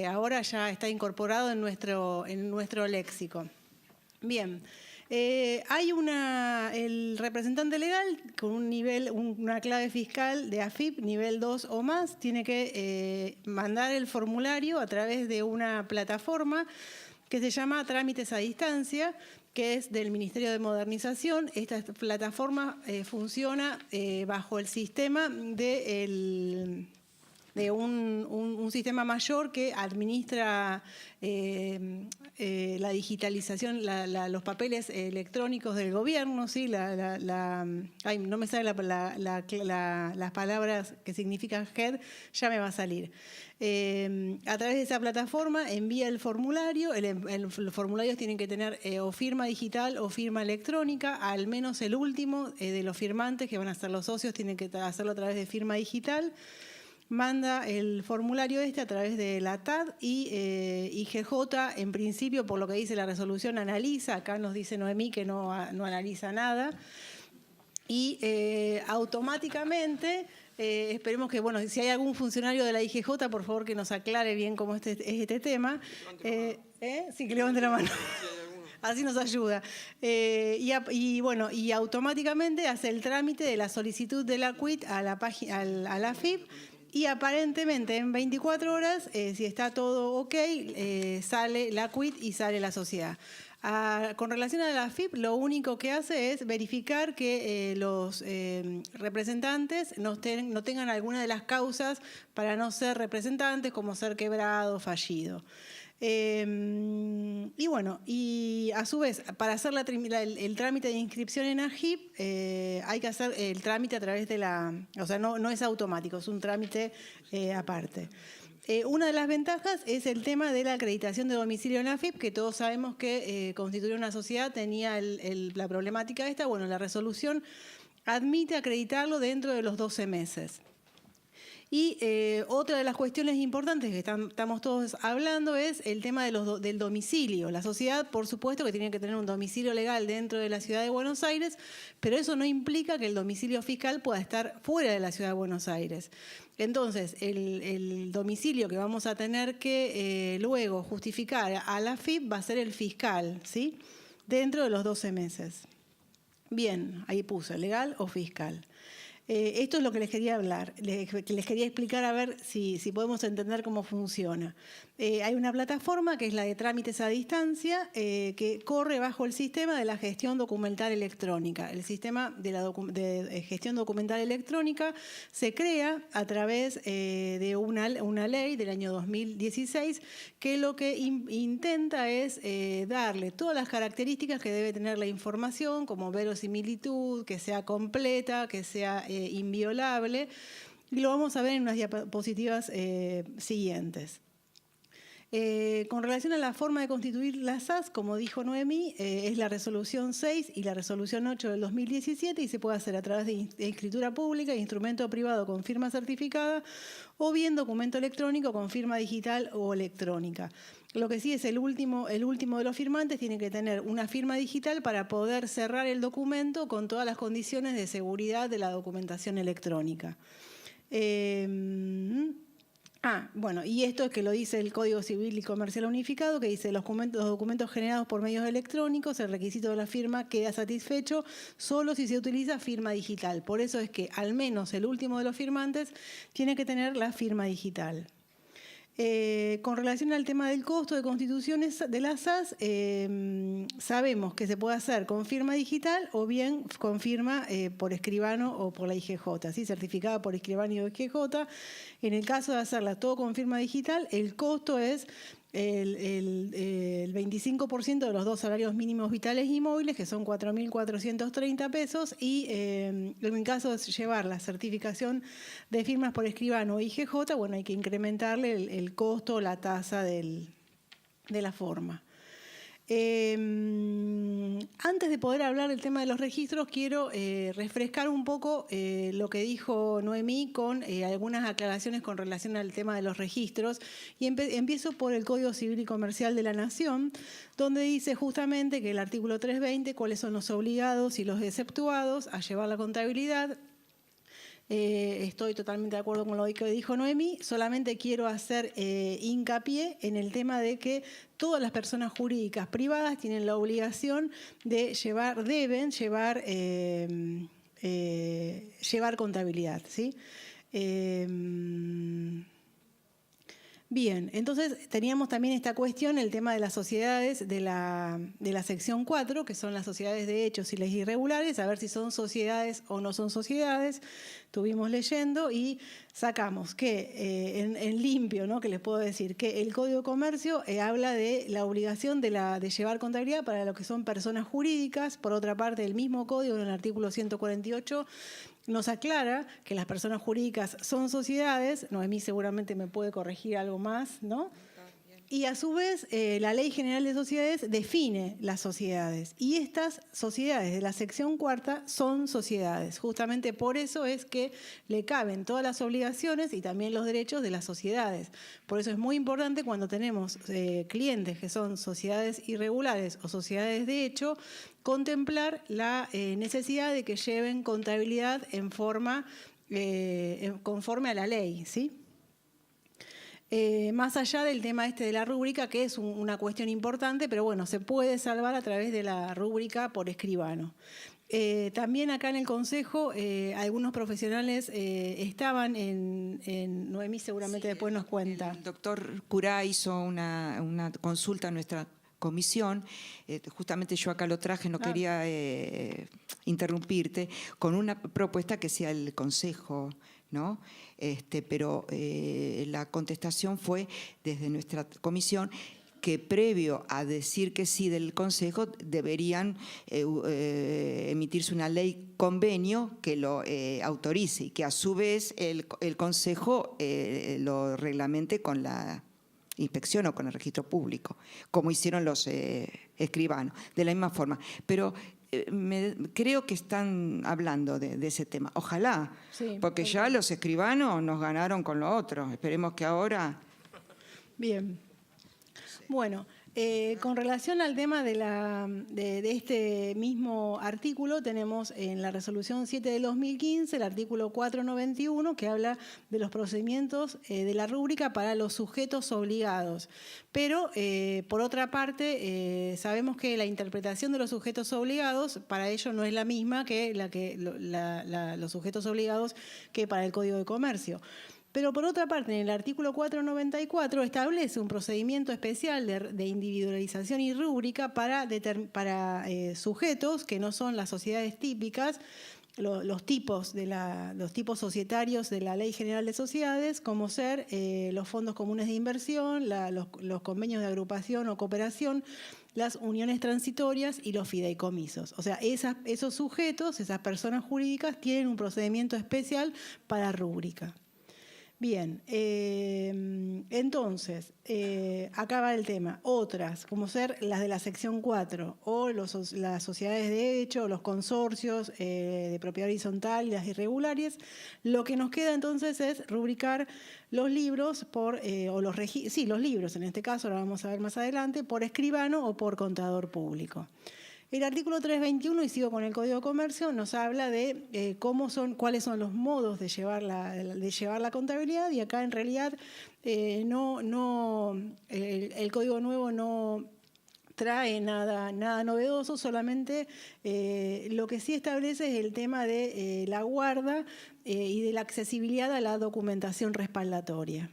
ahora ya está incorporado en nuestro léxico. Bien. Hay el representante legal con un nivel, una clave fiscal de AFIP nivel 2 o más, tiene que mandar el formulario a través de una plataforma que se llama Trámites a Distancia, que es del Ministerio de Modernización. Esta plataforma funciona bajo el sistema del de un sistema mayor que administra la digitalización, los papeles electrónicos del gobierno, ¿sí? Ay, no me sale las palabras que significan HED, ya me va a salir. A través de esa plataforma envía el formulario, los formularios tienen que tener o firma digital o firma electrónica, al menos el último de los firmantes, que van a ser los socios, tienen que hacerlo a través de firma digital. Manda el formulario a través de la TAD y IGJ, en principio, por lo que dice la resolución, analiza. Acá nos dice Noemí que no analiza nada. Y automáticamente, esperemos que, bueno, si hay algún funcionario de la IGJ, por favor que nos aclare bien cómo es este tema. Sí, que levante la mano. Así nos ayuda. Y automáticamente hace el trámite de la solicitud de la CUIT a la AFIP. Y aparentemente en 24 horas, si está todo ok, sale la CUIT y sale la sociedad. Con relación a la AFIP, lo único que hace es verificar que los representantes no tengan alguna de las causas para no ser representantes, como ser quebrado, fallido. Y bueno, y a su vez, para hacer el trámite de inscripción en AGIP, hay que hacer el trámite a través de o sea, no es automático, es un trámite aparte. Una de las ventajas es el tema de la acreditación de domicilio en AFIP, que todos sabemos que constituir una sociedad tenía la problemática esta. Bueno, la resolución admite acreditarlo dentro de los 12 meses. Y otra de las cuestiones importantes que estamos todos hablando es el tema del domicilio. La sociedad, por supuesto, que tiene que tener un domicilio legal dentro de la Ciudad de Buenos Aires, pero eso no implica que el domicilio fiscal pueda estar fuera de la Ciudad de Buenos Aires. Entonces, el domicilio que vamos a tener que luego justificar a la AFIP va a ser el fiscal, ¿sí? Dentro de los 12 meses. Bien, ahí puse, legal o fiscal. Esto es lo que les quería hablar, les quería explicar a ver si podemos entender cómo funciona. Hay una plataforma que es la de trámites a distancia que corre bajo el sistema de la gestión documental electrónica. El sistema de gestión documental electrónica se crea a través de una ley del año 2016 que lo que intenta es darle todas las características que debe tener la información, como verosimilitud, que sea completa, que sea inviolable, y lo vamos a ver en unas diapositivas siguientes. Con relación a la forma de constituir la SAS, como dijo Noemí, es la resolución 6 y la resolución 8 del 2017 y se puede hacer a través de escritura pública, instrumento privado con firma certificada o bien documento electrónico con firma digital o electrónica. Lo que sí es el último de los firmantes tiene que tener una firma digital para poder cerrar el documento con todas las condiciones de seguridad de la documentación electrónica. Bueno, y esto es que lo dice el Código Civil y Comercial Unificado, que dice los documentos generados por medios electrónicos, el requisito de la firma queda satisfecho solo si se utiliza firma digital. Por eso es que al menos el último de los firmantes tiene que tener la firma digital. Con relación al tema del costo de constituciones de las SAS, sabemos que se puede hacer con firma digital o bien con firma por escribano o por la IGJ, ¿sí? Certificada por escribano y IGJ. En el caso de hacerla todo con firma digital, el costo es el 25% de los 2 salarios mínimos vitales y móviles, que son 4.430 pesos, y en el caso de llevar la certificación de firmas por escribano o IGJ, bueno, hay que incrementarle el costo o la tasa de la forma. Antes de poder hablar del tema de los registros, quiero refrescar un poco lo que dijo Noemí con algunas aclaraciones con relación al tema de los registros. Y empiezo por el Código Civil y Comercial de la Nación, donde dice justamente que el artículo 320, cuáles son los obligados y los exceptuados a llevar la contabilidad. Estoy totalmente de acuerdo con lo que dijo Noemí, solamente quiero hacer hincapié en el tema de que todas las personas jurídicas privadas tienen la obligación de deben llevar contabilidad, ¿sí? Bien, entonces teníamos también esta cuestión, el tema de las sociedades de la sección 4, que son las sociedades de hechos y leyes irregulares, a ver si son sociedades o no son sociedades. Estuvimos leyendo y sacamos que, en limpio, ¿no?, que les puedo decir, que el Código de Comercio habla de la obligación de llevar contabilidad para lo que son personas jurídicas. Por otra parte, el mismo Código, en el artículo 148, nos aclara que las personas jurídicas son sociedades. Noemí seguramente me puede corregir algo más, ¿no? Y a su vez, la Ley General de Sociedades define las sociedades. Y estas sociedades de la sección 4 son sociedades. Justamente por eso es que le caben todas las obligaciones y también los derechos de las sociedades. Por eso es muy importante, cuando tenemos clientes que son sociedades irregulares o sociedades de hecho, contemplar la necesidad de que lleven contabilidad en forma conforme a la ley, ¿sí? Más allá del tema de la rúbrica, que es una cuestión importante, pero bueno, se puede salvar a través de la rúbrica por escribano. También acá en el Consejo, algunos profesionales estaban en Noemí seguramente después nos cuenta. El doctor Curá hizo una consulta a nuestra comisión, justamente yo acá lo traje, no quería interrumpirte, con una propuesta que sea el Consejo, ¿no? Pero la contestación fue desde nuestra comisión que previo a decir que sí del Consejo deberían emitirse una ley convenio que lo autorice y que a su vez el Consejo lo reglamente con la inspección o con el registro público, como hicieron los escribanos, de la misma forma. Pero creo que están hablando de ese tema. Ojalá, Sí, porque ya los escribanos nos ganaron con lo otro. Esperemos que ahora... Bien. Bueno, con relación al tema de este mismo artículo, tenemos en la resolución 7 del 2015 el artículo 491, que habla de los procedimientos de la rúbrica para los sujetos obligados. Pero, por otra parte, sabemos que la interpretación de los sujetos obligados para ello no es la misma que los sujetos obligados que para el Código de Comercio. Pero por otra parte, en el artículo 494 establece un procedimiento especial de individualización y rúbrica para sujetos que no son las sociedades típicas, los tipos societarios de la Ley General de Sociedades, como ser los fondos comunes de inversión, los convenios de agrupación o cooperación, las uniones transitorias y los fideicomisos. O sea, esos sujetos, esas personas jurídicas, tienen un procedimiento especial para rúbrica. Bien, entonces, acá va el tema. Otras, como ser las de la sección 4, o las sociedades de hecho, los consorcios de propiedad horizontal y las irregulares, lo que nos queda entonces es rubricar los libros los libros, en este caso, ahora vamos a ver más adelante, por escribano o por contador público. El artículo 321, y sigo con el Código de Comercio, nos habla de cuáles son los modos de llevar la contabilidad, y acá en realidad el Código Nuevo no trae nada novedoso, solamente lo que sí establece es el tema de la guarda y de la accesibilidad a la documentación respaldatoria.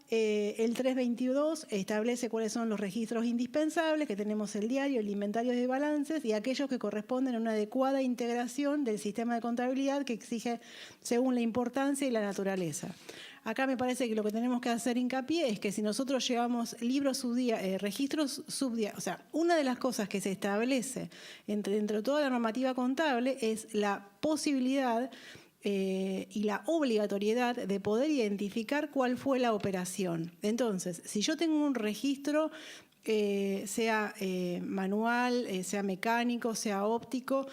El 322 establece cuáles son los registros indispensables, que tenemos el diario, el inventario de balances y aquellos que corresponden a una adecuada integración del sistema de contabilidad que exige según la importancia y la naturaleza. Acá me parece que lo que tenemos que hacer hincapié es que si nosotros llevamos registros subdiarios, o sea, una de las cosas que se establece dentro de toda la normativa contable es la posibilidad y la obligatoriedad de poder identificar cuál fue la operación. Entonces, si yo tengo un registro, sea manual, sea mecánico, sea óptico,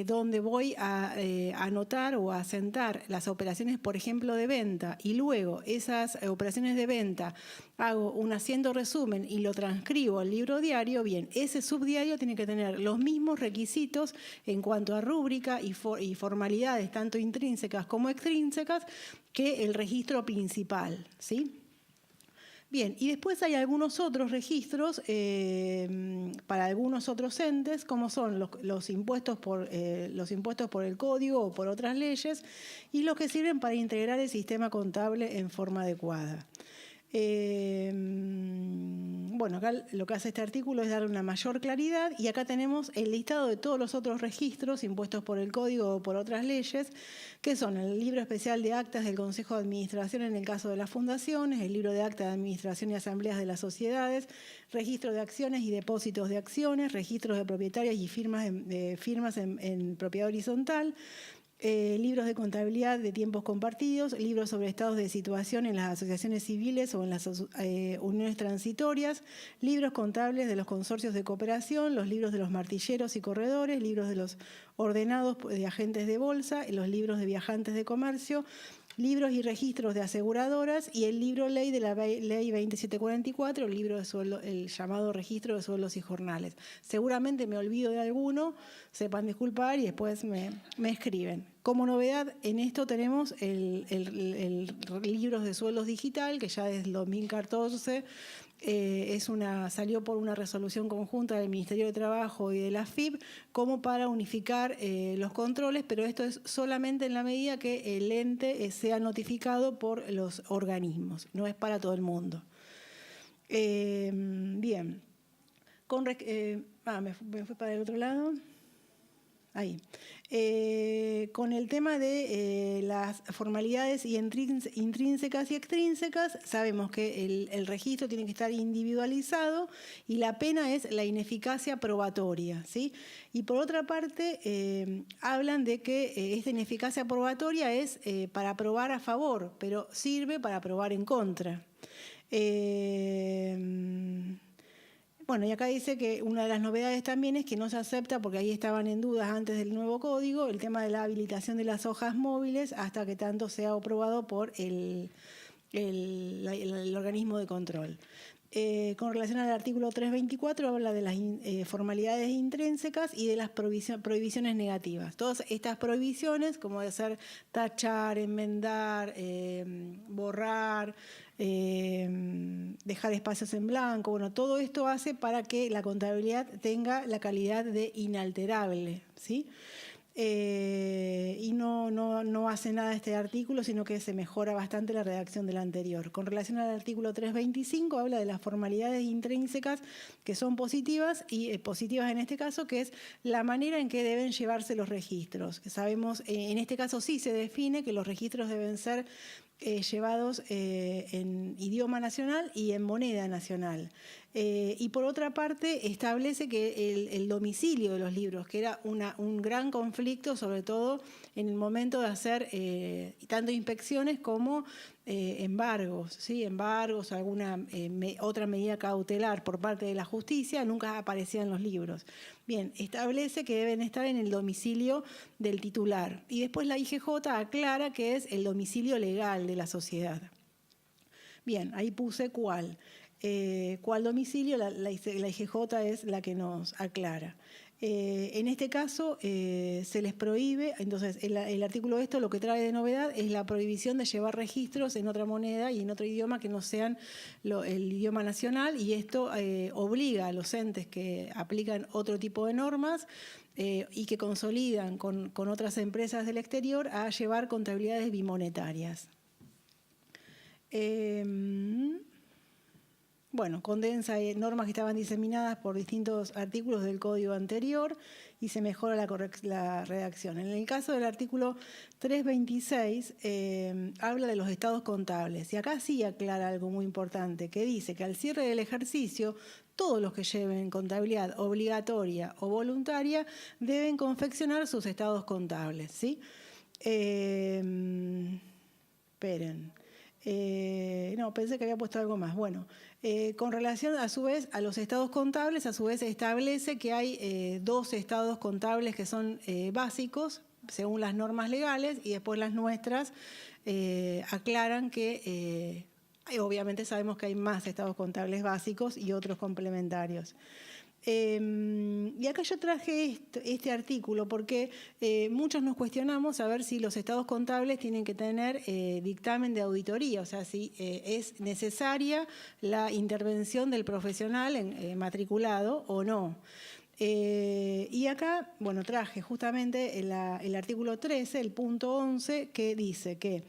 donde voy a anotar o a asentar las operaciones, por ejemplo, de venta, y luego esas operaciones de venta hago un asiento resumen y lo transcribo al libro diario, bien, ese subdiario tiene que tener los mismos requisitos en cuanto a rúbrica y formalidades, tanto intrínsecas como extrínsecas, que el registro principal, ¿sí? Bien, y después hay algunos otros registros para algunos otros entes, como son los impuestos por el código o por otras leyes, y los que sirven para integrar el sistema contable en forma adecuada. Bueno, acá lo que hace este artículo es dar una mayor claridad y acá tenemos el listado de todos los otros registros impuestos por el Código o por otras leyes, que son el libro especial de actas del Consejo de Administración en el caso de las fundaciones, el libro de actas de administración y asambleas de las sociedades, registro de acciones y depósitos de acciones, registros de propietarias y firmas en propiedad horizontal, libros de contabilidad de tiempos compartidos, libros sobre estados de situación en las asociaciones civiles o en las uniones transitorias, libros contables de los consorcios de cooperación, los libros de los martilleros y corredores, libros de los ordenados de agentes de bolsa, los libros de viajantes de comercio, libros y registros de aseguradoras y el libro ley de la ley 2744, el libro de sueldo, el llamado registro de sueldos y jornales. Seguramente me olvido de alguno, sepan disculpar y después me escriben. Como novedad en esto tenemos el libro de sueldos digital, que ya desde el 2014 salió por una resolución conjunta del Ministerio de Trabajo y de la FIP como para unificar los controles, pero esto es solamente en la medida que el ente sea notificado por los organismos, no es para todo el mundo. Bien, me fui para el otro lado. Ahí. Con el tema de las formalidades intrínsecas y extrínsecas, sabemos que el registro tiene que estar individualizado y la pena es la ineficacia probatoria, ¿sí? Y por otra parte, hablan de que esta ineficacia probatoria es para probar a favor, pero sirve para probar en contra. Bueno, y acá dice que una de las novedades también es que no se acepta, porque ahí estaban en dudas antes del nuevo código, el tema de la habilitación de las hojas móviles hasta que tanto sea aprobado por el organismo de control. Con relación al artículo 324 habla de las formalidades intrínsecas y de las prohibiciones negativas. Todas estas prohibiciones, como de ser tachar, enmendar, borrar, dejar espacios en blanco, bueno, todo esto hace para que la contabilidad tenga la calidad de inalterable, ¿sí? Y no hace nada este artículo, sino que se mejora bastante la redacción del anterior. Con relación al artículo 325 habla de las formalidades intrínsecas que son positivas y positivas en este caso, que es la manera en que deben llevarse los registros. Sabemos, en este caso sí se define que los registros deben ser llevados en idioma nacional y en moneda nacional. Y por otra parte establece que el domicilio de los libros, que era un gran conflicto, sobre todo en el momento de hacer tanto inspecciones como embargos, ¿sí? Embargos, alguna otra medida cautelar por parte de la justicia, nunca aparecían los libros. Bien, establece que deben estar en el domicilio del titular. Y después la IGJ aclara que es el domicilio legal de la sociedad. Bien, ahí puse cuál. ¿Cuál domicilio? La IGJ es la que nos aclara. En este caso se les prohíbe, entonces el artículo esto lo que trae de novedad es la prohibición de llevar registros en otra moneda y en otro idioma que no sean el idioma nacional, y esto obliga a los entes que aplican otro tipo de normas y que consolidan con otras empresas del exterior a llevar contabilidades bimonetarias. Bueno, condensa normas que estaban diseminadas por distintos artículos del código anterior y se mejora la redacción. En el caso del artículo 326 habla de los estados contables y acá sí aclara algo muy importante, que dice que al cierre del ejercicio todos los que lleven contabilidad obligatoria o voluntaria deben confeccionar sus estados contables, ¿sí? Esperen. No, pensé que había puesto algo más. Bueno, con relación a su vez a los estados contables, a su vez establece que hay dos estados contables que son básicos según las normas legales, y después las nuestras aclaran que obviamente sabemos que hay más estados contables básicos y otros complementarios. Y acá yo traje este artículo porque muchos nos cuestionamos a ver si los estados contables tienen que tener dictamen de auditoría, o sea, si es necesaria la intervención del profesional matriculado o no. Y acá, bueno, traje justamente el artículo 13, el punto 11, que dice que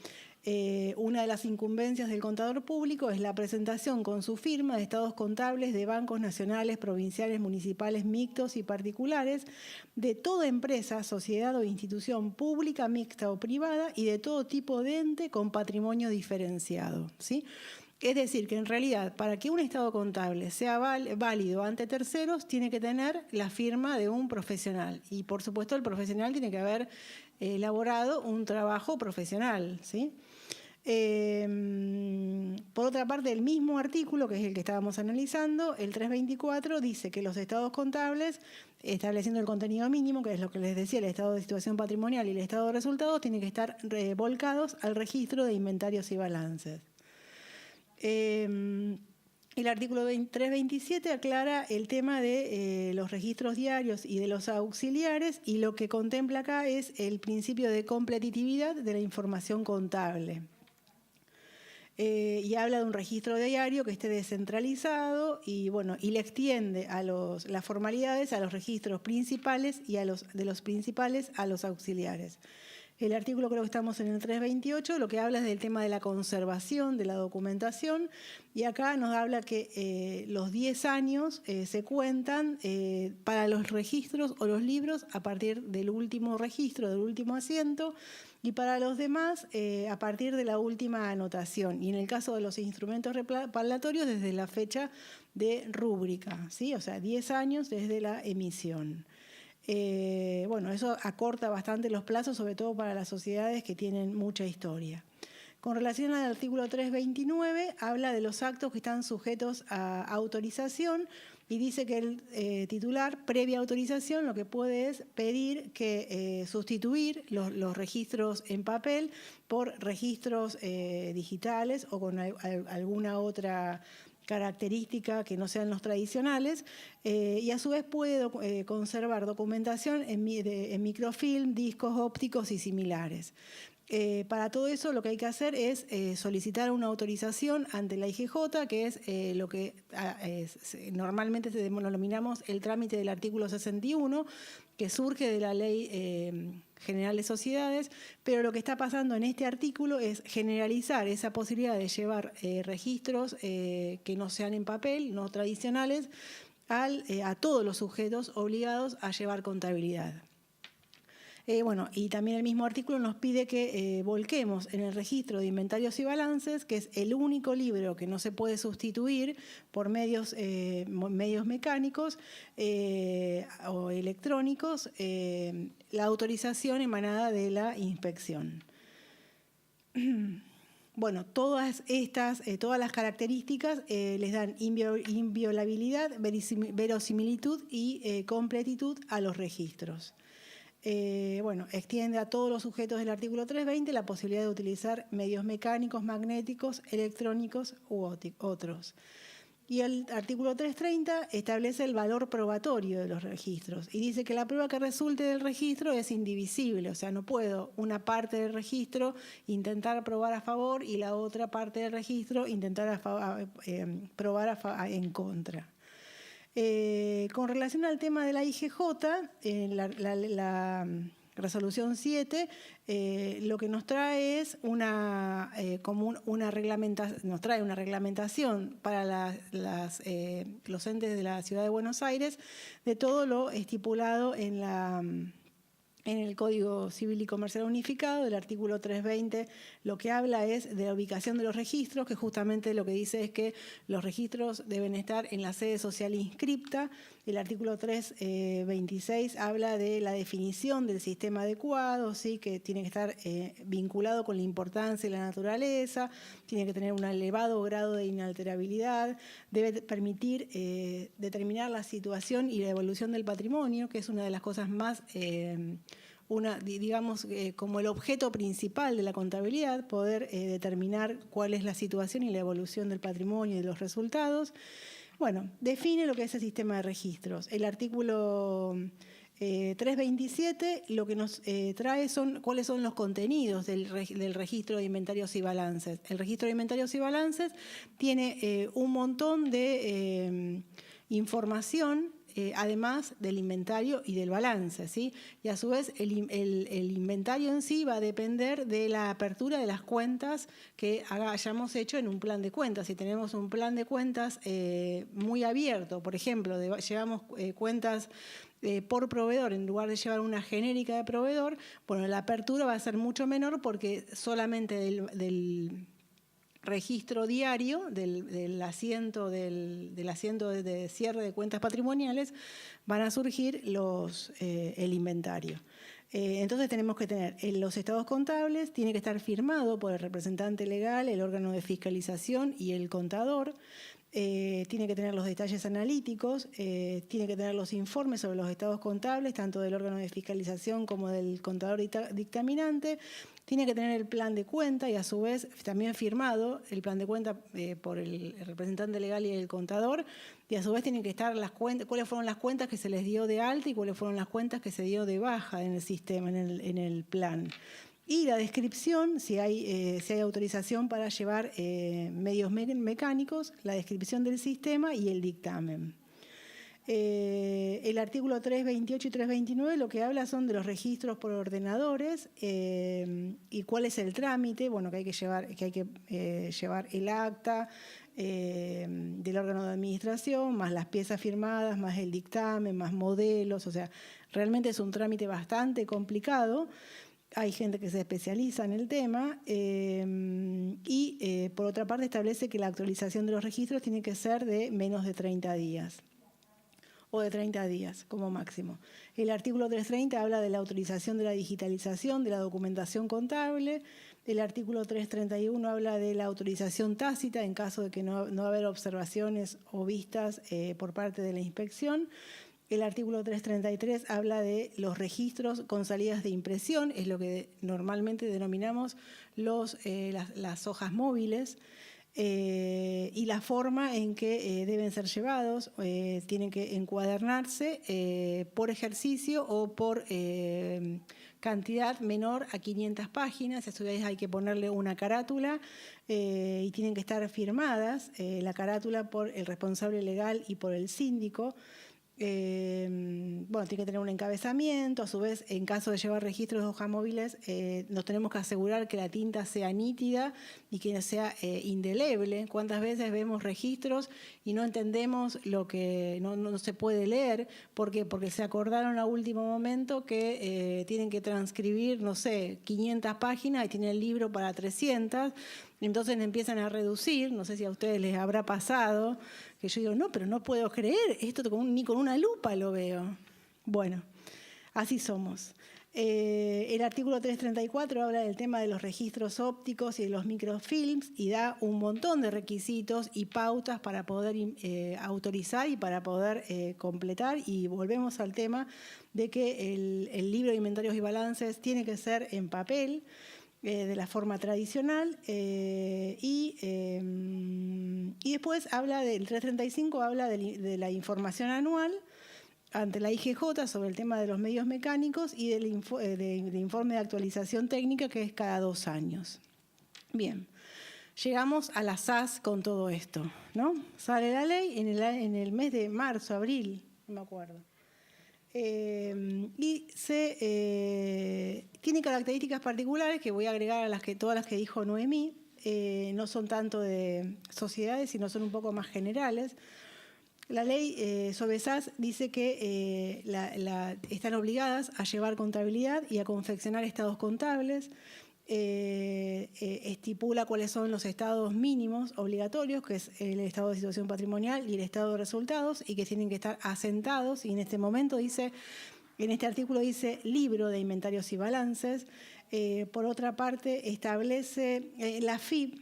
Una de las incumbencias del contador público es la presentación con su firma de estados contables de bancos nacionales, provinciales, municipales, mixtos y particulares, de toda empresa, sociedad o institución pública, mixta o privada y de todo tipo de ente con patrimonio diferenciado, ¿sí? Es decir, que en realidad para que un estado contable sea válido ante terceros tiene que tener la firma de un profesional y por supuesto el profesional tiene que haber elaborado un trabajo profesional, ¿sí? Por otra parte, el mismo artículo, que es el que estábamos analizando, el 324, dice que los estados contables, estableciendo el contenido mínimo, que es lo que les decía, el estado de situación patrimonial y el estado de resultados, tienen que estar volcados al registro de inventarios y balances. El artículo 327 aclara el tema de los registros diarios y de los auxiliares y lo que contempla acá es el principio de completitividad de la información contable. Y habla de un registro diario que esté descentralizado y, bueno, y le extiende a las formalidades a los registros principales y de los principales a los auxiliares. El artículo, creo que estamos en el 328, lo que habla es del tema de la conservación de la documentación y acá nos habla que los 10 años se cuentan para los registros o los libros a partir del último registro, del último asiento, y para los demás a partir de la última anotación. Y en el caso de los instrumentos parlatorios, desde la fecha de rúbrica, ¿sí? O sea, 10 años desde la emisión. Bueno, eso acorta bastante los plazos, sobre todo para las sociedades que tienen mucha historia. Con relación al artículo 329, habla de los actos que están sujetos a autorización y dice que el titular, previa autorización, lo que puede es pedir que sustituir los registros en papel por registros digitales o con alguna otra característica que no sean los tradicionales, y a su vez puede conservar documentación en microfilm, discos ópticos y similares. Para todo eso lo que hay que hacer es solicitar una autorización ante la IGJ, que es lo que normalmente denominamos el trámite del artículo 61, que surge de la Ley General de Sociedades, pero lo que está pasando en este artículo es generalizar esa posibilidad de llevar registros que no sean en papel, no tradicionales, a todos los sujetos obligados a llevar contabilidad. Bueno, y también el mismo artículo nos pide que volquemos en el registro de inventarios y balances, que es el único libro que no se puede sustituir por medios mecánicos o electrónicos, la autorización emanada de la inspección. Bueno, todas las características les dan inviolabilidad, verosimilitud y completitud a los registros. Bueno, extiende a todos los sujetos del artículo 320 la posibilidad de utilizar medios mecánicos, magnéticos, electrónicos u otros. Y el artículo 330 establece el valor probatorio de los registros y dice que la prueba que resulte del registro es indivisible, o sea, no puedo una parte del registro intentar probar a favor y la otra parte del registro intentar probar en contra. Con relación al tema de la IGJ, la resolución 7 lo que nos trae es una reglamentación para los entes de la Ciudad de Buenos Aires de todo lo estipulado en el Código Civil y Comercial Unificado, del artículo 320, lo que habla es de la ubicación de los registros, que justamente lo que dice es que los registros deben estar en la sede social inscripta. El artículo 326 habla de la definición del sistema adecuado, ¿sí? Que tiene que estar vinculado con la importancia y la naturaleza, tiene que tener un elevado grado de inalterabilidad, debe permitir determinar la situación y la evolución del patrimonio, que es una de las cosas más, como el objeto principal de la contabilidad, poder determinar cuál es la situación y la evolución del patrimonio y de los resultados. Bueno, define lo que es el sistema de registros. El artículo 327 lo que nos trae son cuáles son los contenidos del registro de inventarios y balances. El registro de inventarios y balances tiene un montón de información además del inventario y del balance, ¿sí? Y a su vez el inventario en sí va a depender de la apertura de las cuentas que hayamos hecho en un plan de cuentas. Si tenemos un plan de cuentas muy abierto, por ejemplo, llevamos cuentas por proveedor en lugar de llevar una genérica de proveedor, bueno, la apertura va a ser mucho menor porque solamente del registro diario del asiento de cierre de cuentas patrimoniales van a surgir el inventario. Entonces tenemos que tener los estados contables, tiene que estar firmado por el representante legal, el órgano de fiscalización y el contador. Tiene que tener los detalles analíticos, tiene que tener los informes sobre los estados contables, tanto del órgano de fiscalización como del contador dictaminante, tiene que tener el plan de cuenta y a su vez también firmado el plan de cuenta por el representante legal y el contador, y a su vez tienen que estar las cuentas, cuáles fueron las cuentas que se les dio de alta y cuáles fueron las cuentas que se dio de baja en el sistema, en el plan. Y la descripción, si hay autorización para llevar medios mecánicos, la descripción del sistema y el dictamen. El artículo 328 y 329 lo que habla son de los registros por ordenadores y cuál es el trámite, bueno, que hay que llevar el acta del órgano de administración, más las piezas firmadas, más el dictamen, más modelos, o sea, realmente es un trámite bastante complicado. Hay gente que se especializa en el tema y, por otra parte, establece que la actualización de los registros tiene que ser de menos de 30 días o de 30 días como máximo. El artículo 330 habla de la autorización de la digitalización de la documentación contable. El artículo 331 habla de la autorización tácita en caso de que no haber observaciones o vistas por parte de la inspección. El artículo 333 habla de los registros con salidas de impresión, es lo que normalmente denominamos las hojas móviles, y la forma en que deben ser llevados. Tienen que encuadernarse por ejercicio o por cantidad menor a 500 páginas. A su vez hay que ponerle una carátula y tienen que estar firmadas, la carátula por el responsable legal y por el síndico. Bueno, tiene que tener un encabezamiento. A su vez, en caso de llevar registros de hojas móviles, nos tenemos que asegurar que la tinta sea nítida y que sea indeleble. ¿Cuántas veces vemos registros y no entendemos lo que no se puede leer? ¿Por qué? Porque se acordaron a último momento que tienen que transcribir, no sé, 500 páginas y tienen el libro para 300. Entonces empiezan a reducir, no sé si a ustedes les habrá pasado, que yo digo, no, pero no puedo creer, esto ni con una lupa lo veo. Bueno, así somos. El artículo 334 habla del tema de los registros ópticos y de los microfilms y da un montón de requisitos y pautas para poder autorizar y para poder completar. Y volvemos al tema de que el libro de inventarios y balances tiene que ser en papel, de la forma tradicional, y después habla del 335, habla de la información anual ante la IGJ sobre el tema de los medios mecánicos y del informe de actualización técnica, que es cada 2 años. Bien, llegamos a la SAS con todo esto, ¿no? Sale la ley en el mes de marzo, abril, no me acuerdo. Y tiene características particulares que voy a agregar a todas las que dijo Noemí. No son tanto de sociedades, sino son un poco más generales. La ley sobre SAS dice que están obligadas a llevar contabilidad y a confeccionar estados contables. Estipula cuáles son los estados mínimos obligatorios, que es el estado de situación patrimonial y el estado de resultados, y que tienen que estar asentados. Y en este momento en este artículo dice libro de inventarios y balances. Por otra parte, establece la FIP.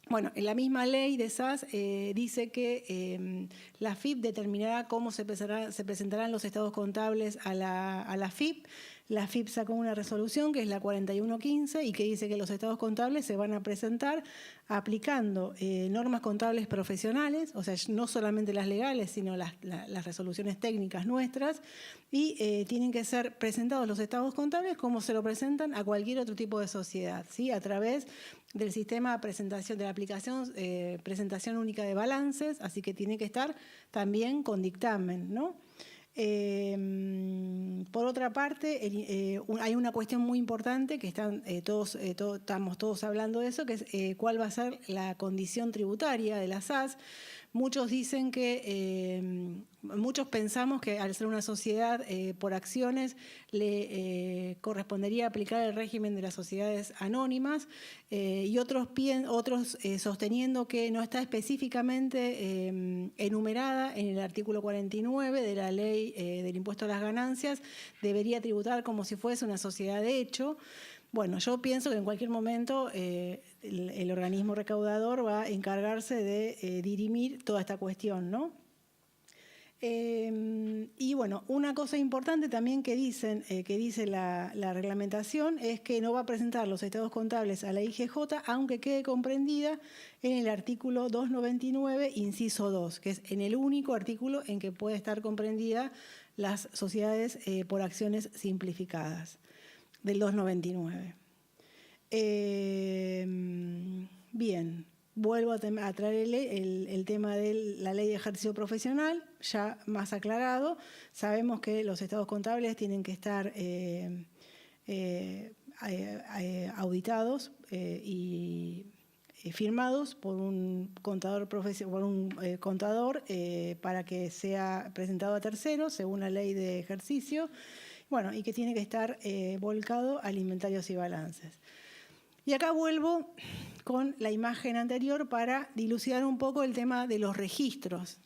Bueno, en la misma ley de SAS dice que la FIP determinará cómo se presentarán los estados contables a la FIP. la FIP sacó una resolución que es la 4115 y que dice que los estados contables se van a presentar aplicando normas contables profesionales, o sea, no solamente las legales, sino las resoluciones técnicas nuestras, y tienen que ser presentados los estados contables como se lo presentan a cualquier otro tipo de sociedad, ¿sí? A través del sistema de presentación, de la aplicación presentación única de balances, así que tiene que estar también con dictamen, ¿no? Por otra parte, hay una cuestión muy importante que estamos todos hablando de eso, que es cuál va a ser la condición tributaria de las SAS. Muchos dicen muchos pensamos que al ser una sociedad por acciones le correspondería aplicar el régimen de las sociedades anónimas y otros sosteniendo que no está específicamente enumerada en el artículo 49 de la ley del impuesto a las ganancias, debería tributar como si fuese una sociedad de hecho. Bueno, yo pienso que en cualquier momento el organismo recaudador va a encargarse de dirimir toda esta cuestión, ¿no? Y bueno, una cosa importante también que dice la reglamentación es que no va a presentar los estados contables a la IGJ, aunque quede comprendida en el artículo 299, inciso 2, que es en el único artículo en que puede estar comprendida las sociedades por acciones simplificadas, del 299. Bien, vuelvo a traer el tema de la ley de ejercicio profesional, ya más aclarado. Sabemos que los estados contables tienen que estar auditados y firmados por un contador para que sea presentado a terceros según la ley de ejercicio. Bueno, y que tiene que estar volcado a inventarios y balances. Y acá vuelvo con la imagen anterior para dilucidar un poco el tema de los registros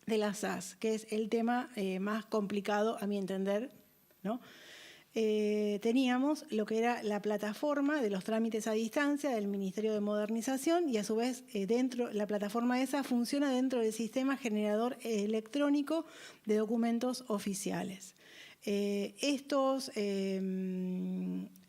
de las SAS, que es el tema más complicado a mi entender, ¿no? Teníamos lo que era la plataforma de los trámites a distancia del Ministerio de Modernización y a su vez la plataforma esa funciona dentro del sistema generador electrónico de documentos oficiales.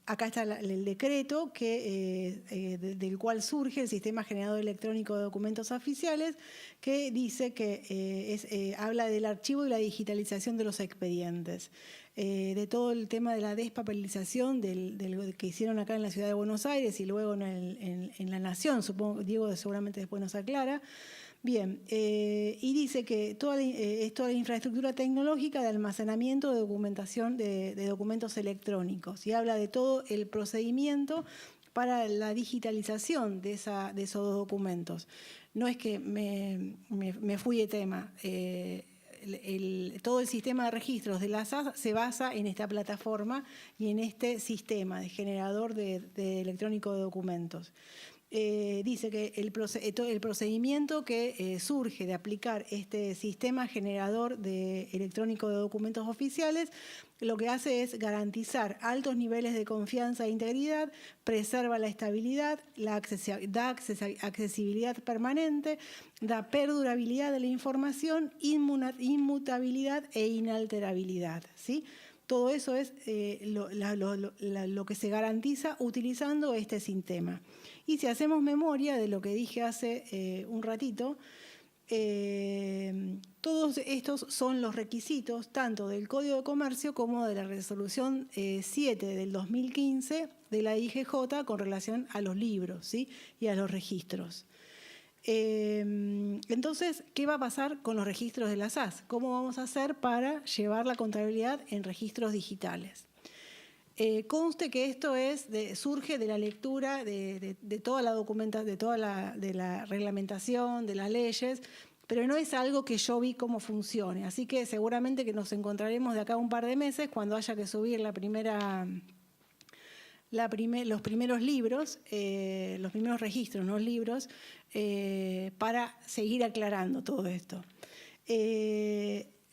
Acá está el decreto del cual surge el sistema generador electrónico de documentos oficiales, que dice que habla del archivo y la digitalización de los expedientes, de todo el tema de la despapelización del que hicieron acá en la ciudad de Buenos Aires y luego en la Nación, supongo, Diego seguramente después nos aclara. Bien, y dice que es toda la infraestructura tecnológica de almacenamiento de documentación de documentos electrónicos y habla de todo el procedimiento para la digitalización de esos documentos. No es que me fui de tema. Todo el sistema de registros de la SAS se basa en esta plataforma y en este sistema de generador de electrónico de documentos. Dice que el procedimiento que surge de aplicar este sistema generador electrónico de documentos oficiales lo que hace es garantizar altos niveles de confianza e integridad, preserva la estabilidad, da accesibilidad permanente, da perdurabilidad de la información, inmutabilidad e inalterabilidad, ¿sí? Todo eso es lo que se garantiza utilizando este sistema. Y si hacemos memoria de lo que dije hace un ratito, todos estos son los requisitos tanto del Código de Comercio como de la Resolución 7 del 2015 de la IGJ con relación a los libros, ¿sí? Y a los registros. Entonces, ¿qué va a pasar con los registros de la SAS? ¿Cómo vamos a hacer para llevar la contabilidad en registros digitales? Conste que esto surge de la lectura de toda la documentación, de la reglamentación, de las leyes, pero no es algo que yo vi cómo funcione. Así que seguramente que nos encontraremos de acá a un par de meses cuando haya que subir los primeros libros, los primeros registros, no libros, para seguir aclarando todo esto.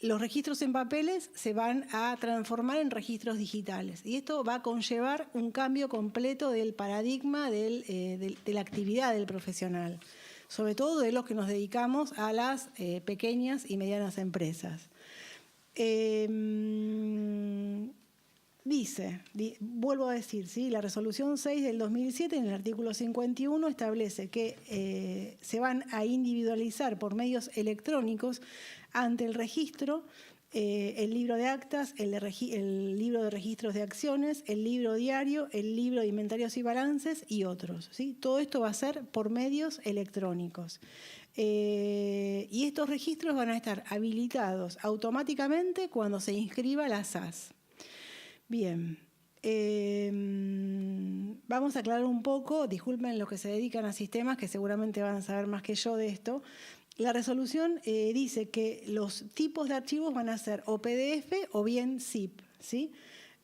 Los registros en papeles se van a transformar en registros digitales y esto va a conllevar un cambio completo del paradigma de la actividad del profesional, sobre todo de los que nos dedicamos a las pequeñas y medianas empresas. vuelvo a decir, ¿sí? La resolución 6 del 2007 en el artículo 51 establece que se van a individualizar por medios electrónicos ante el registro el libro de actas, el libro de registros de acciones, el libro diario, el libro de inventarios y balances y otros, ¿sí? Todo esto va a ser por medios electrónicos. Y estos registros van a estar habilitados automáticamente cuando se inscriba la SAS. Bien, vamos a aclarar un poco, disculpen los que se dedican a sistemas, que seguramente van a saber más que yo de esto. La resolución dice que los tipos de archivos van a ser o PDF o bien ZIP, ¿sí?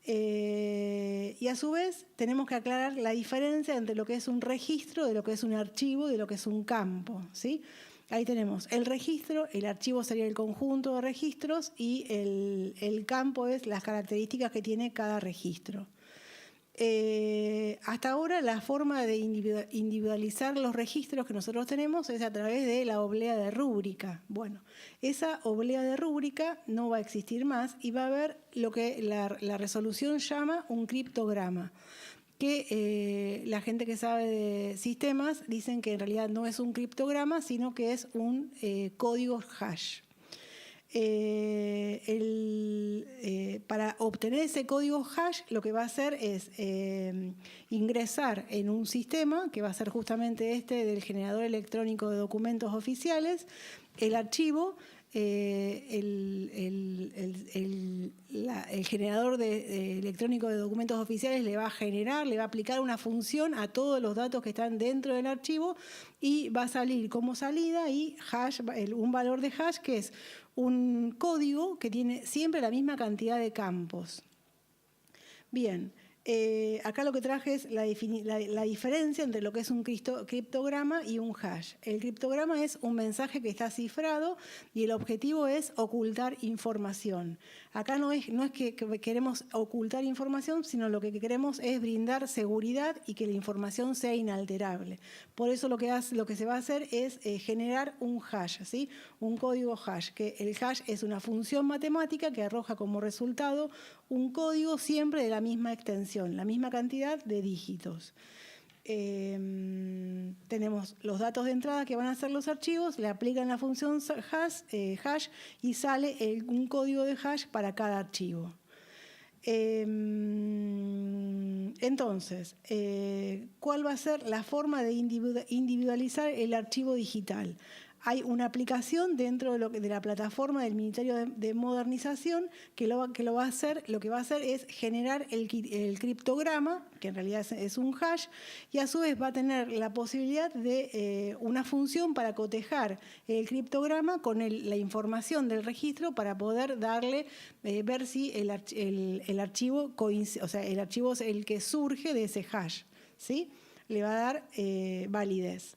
Y a su vez tenemos que aclarar la diferencia entre lo que es un registro, de lo que es un archivo, de lo que es un campo, ¿sí? Ahí tenemos el registro, el archivo sería el conjunto de registros y el campo es las características que tiene cada registro. Hasta ahora la forma de individualizar los registros que nosotros tenemos es a través de la oblea de rúbrica. Bueno, esa oblea de rúbrica no va a existir más y va a haber lo que la resolución llama un criptograma, que la gente que sabe de sistemas dicen que en realidad no es un criptograma, sino que es un código hash. Para obtener ese código hash lo que va a hacer es ingresar en un sistema que va a ser justamente este del generador electrónico de documentos oficiales, el archivo, el generador electrónico de documentos oficiales le va a aplicar una función a todos los datos que están dentro del archivo y va a salir como salida y hash, un valor de hash que es un código que tiene siempre la misma cantidad de campos. Bien, acá lo que traje es la diferencia entre lo que es un criptograma y un hash. El criptograma es un mensaje que está cifrado y el objetivo es ocultar información. Acá no es que queremos ocultar información, sino lo que queremos es brindar seguridad y que la información sea inalterable. Por eso lo que se va a hacer es generar un hash, ¿sí? Un código hash, que el hash es una función matemática que arroja como resultado un código siempre de la misma extensión, la misma cantidad de dígitos. Tenemos los datos de entrada que van a ser los archivos, le aplican la función hash y sale un código de hash para cada archivo. Entonces, ¿cuál va a ser la forma de individualizar el archivo digital? Hay una aplicación dentro de la plataforma del Ministerio de Modernización que lo que va a hacer es generar el criptograma, que en realidad es un hash, y a su vez va a tener la posibilidad de una función para cotejar el criptograma con la información del registro para poder darle, ver si el archivo coincide, o sea, el archivo es el que surge de ese hash, ¿sí? Le va a dar validez.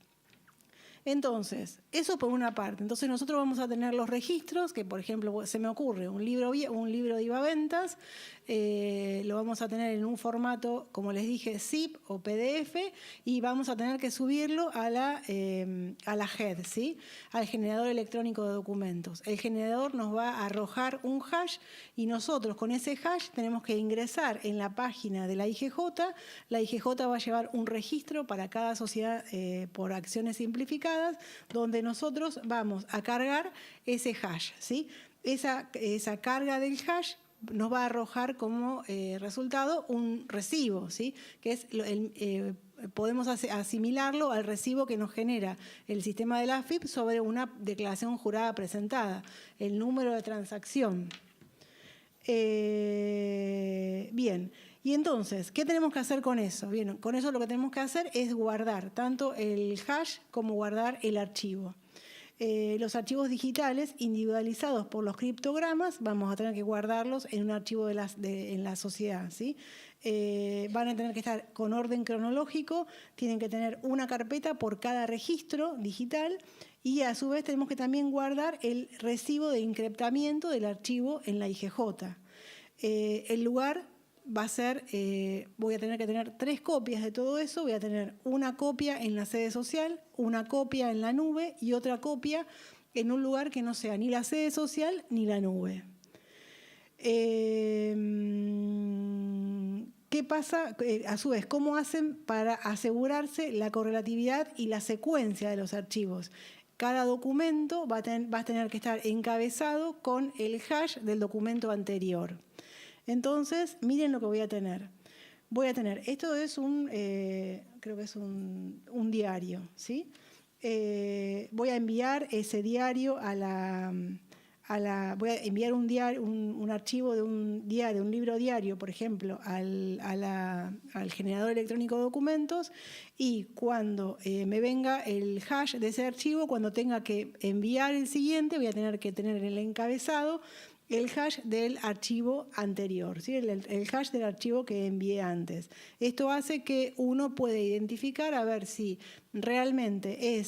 Entonces, eso por una parte. Entonces nosotros vamos a tener los registros, que por ejemplo se me ocurre un libro de IVA-ventas, lo vamos a tener en un formato, como les dije, ZIP o PDF, y vamos a tener que subirlo a la head, ¿sí? Al generador electrónico de documentos. El generador nos va a arrojar un hash y nosotros con ese hash tenemos que ingresar en la página de la IGJ. La IGJ va a llevar un registro para cada sociedad por acciones simplificadas, donde nosotros vamos a cargar ese hash, ¿sí? Esa carga del hash nos va a arrojar como resultado un recibo, ¿sí? Que es podemos asimilarlo al recibo que nos genera el sistema de la AFIP sobre una declaración jurada presentada, el número de transacción. Bien, y entonces, ¿qué tenemos que hacer con eso? Bien, con eso lo que tenemos que hacer es guardar tanto el hash como guardar el archivo. Los archivos digitales individualizados por los criptogramas vamos a tener que guardarlos en un archivo en la sociedad, ¿sí? Van a tener que estar con orden cronológico, tienen que tener una carpeta por cada registro digital y a su vez tenemos que también guardar el recibo de encriptamiento del archivo en la IGJ. El lugar va a ser, voy a tener que tener 3 copias de todo eso, voy a tener una copia en la sede social, una copia en la nube y otra copia en un lugar que no sea ni la sede social ni la nube. ¿qué pasa? A su vez, ¿cómo hacen para asegurarse la correlatividad y la secuencia de los archivos? Cada documento va a tener que estar encabezado con el hash del documento anterior. Entonces, miren lo que voy a tener. Voy a tener, esto es creo que es un diario, ¿sí? Voy a enviar ese diario voy a enviar un archivo de un libro diario, por ejemplo, al generador electrónico de documentos, y cuando me venga el hash de ese archivo, cuando tenga que enviar el siguiente, voy a tener que tener en el encabezado el hash del archivo anterior, ¿sí? el hash del archivo que envié antes. Esto hace que uno pueda identificar a ver si realmente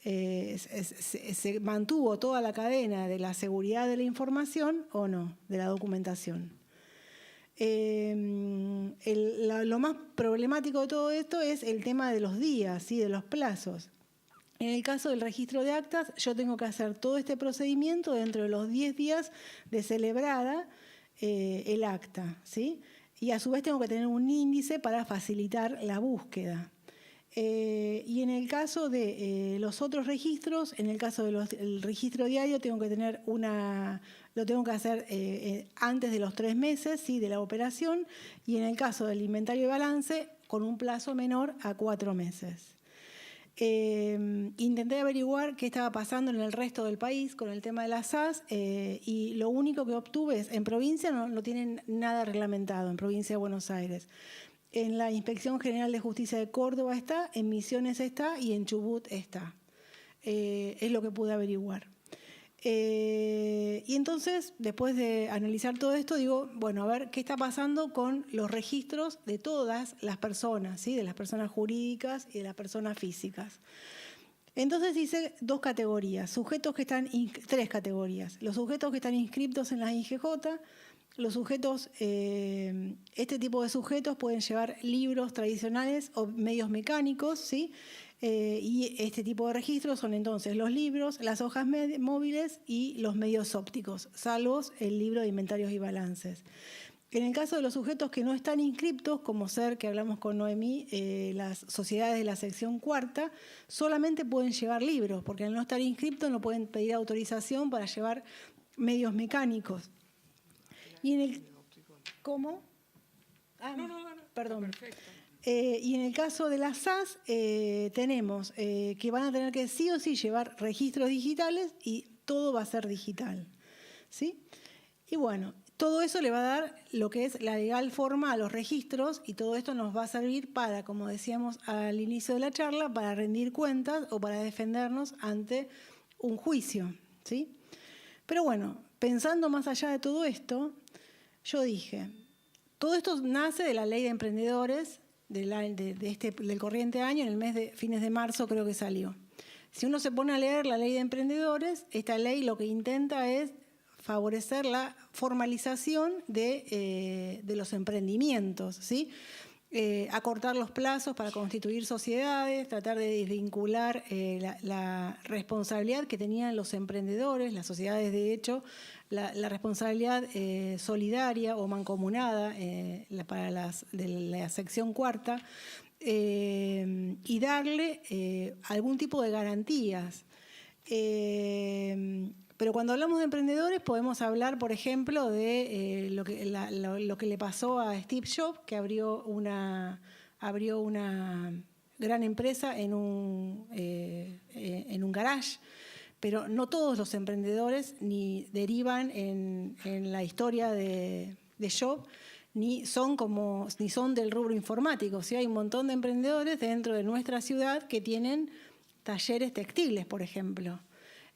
se mantuvo toda la cadena de la seguridad de la información o no, de la documentación. Lo más problemático de todo esto es el tema de los días, ¿sí? De los plazos. En el caso del registro de actas, yo tengo que hacer todo este procedimiento dentro de los 10 días de celebrada el acta, ¿sí? Y a su vez tengo que tener un índice para facilitar la búsqueda. Y en el caso de los otros registros, en el caso del registro diario, tengo que tener lo tengo que hacer antes de los 3 meses, ¿sí? De la operación, y en el caso del inventario y balance, con un plazo menor a 4 meses. Intenté averiguar qué estaba pasando en el resto del país con el tema de las SAS, y lo único que obtuve es, en provincia no tienen nada reglamentado, en provincia de Buenos Aires. En la Inspección General de Justicia de Córdoba está, en Misiones está y en Chubut está. Es lo que pude averiguar. Y entonces, después de analizar todo esto, digo, bueno, a ver qué está pasando con los registros de todas las personas, ¿sí? De las personas jurídicas y de las personas físicas. Entonces hice 2 categorías, tres categorías. Los sujetos que están inscriptos en la IGJ, los sujetos, este tipo de sujetos pueden llevar libros tradicionales o medios mecánicos, ¿sí? Y este tipo de registros son entonces los libros, las hojas móviles y los medios ópticos, salvo el libro de inventarios y balances. En el caso de los sujetos que no están inscriptos, como ser, que hablamos con Noemí, las sociedades de la sección 4ª, solamente pueden llevar libros, porque al no estar inscriptos no pueden pedir autorización para llevar medios mecánicos. Y en el, ¿cómo? No, perdón. Perfecto. Y en el caso de las SAS, tenemos que van a tener que sí o sí llevar registros digitales y todo va a ser digital, ¿sí? Y bueno, todo eso le va a dar lo que es la legal forma a los registros, y todo esto nos va a servir para, como decíamos al inicio de la charla, para rendir cuentas o para defendernos ante un juicio, ¿sí? Pero bueno, pensando más allá de todo esto, yo dije, todo esto nace de la Ley de Emprendedores del corriente año, en el mes de fines de marzo creo que salió. Si uno se pone a leer la Ley de Emprendedores, esta ley lo que intenta es favorecer la formalización de los emprendimientos, ¿sí? Acortar los plazos para constituir sociedades, tratar de desvincular la responsabilidad que tenían los emprendedores, las sociedades de hecho, la responsabilidad solidaria o mancomunada para de la sección 4ª, y darle algún tipo de garantías. Pero cuando hablamos de emprendedores podemos hablar, por ejemplo, de lo que le pasó a Steve Jobs, que abrió una gran empresa en un garage. Pero no todos los emprendedores ni derivan en la historia de Jobs, ni son del rubro informático. ¿Sí? Hay un montón de emprendedores dentro de nuestra ciudad que tienen talleres textiles, por ejemplo.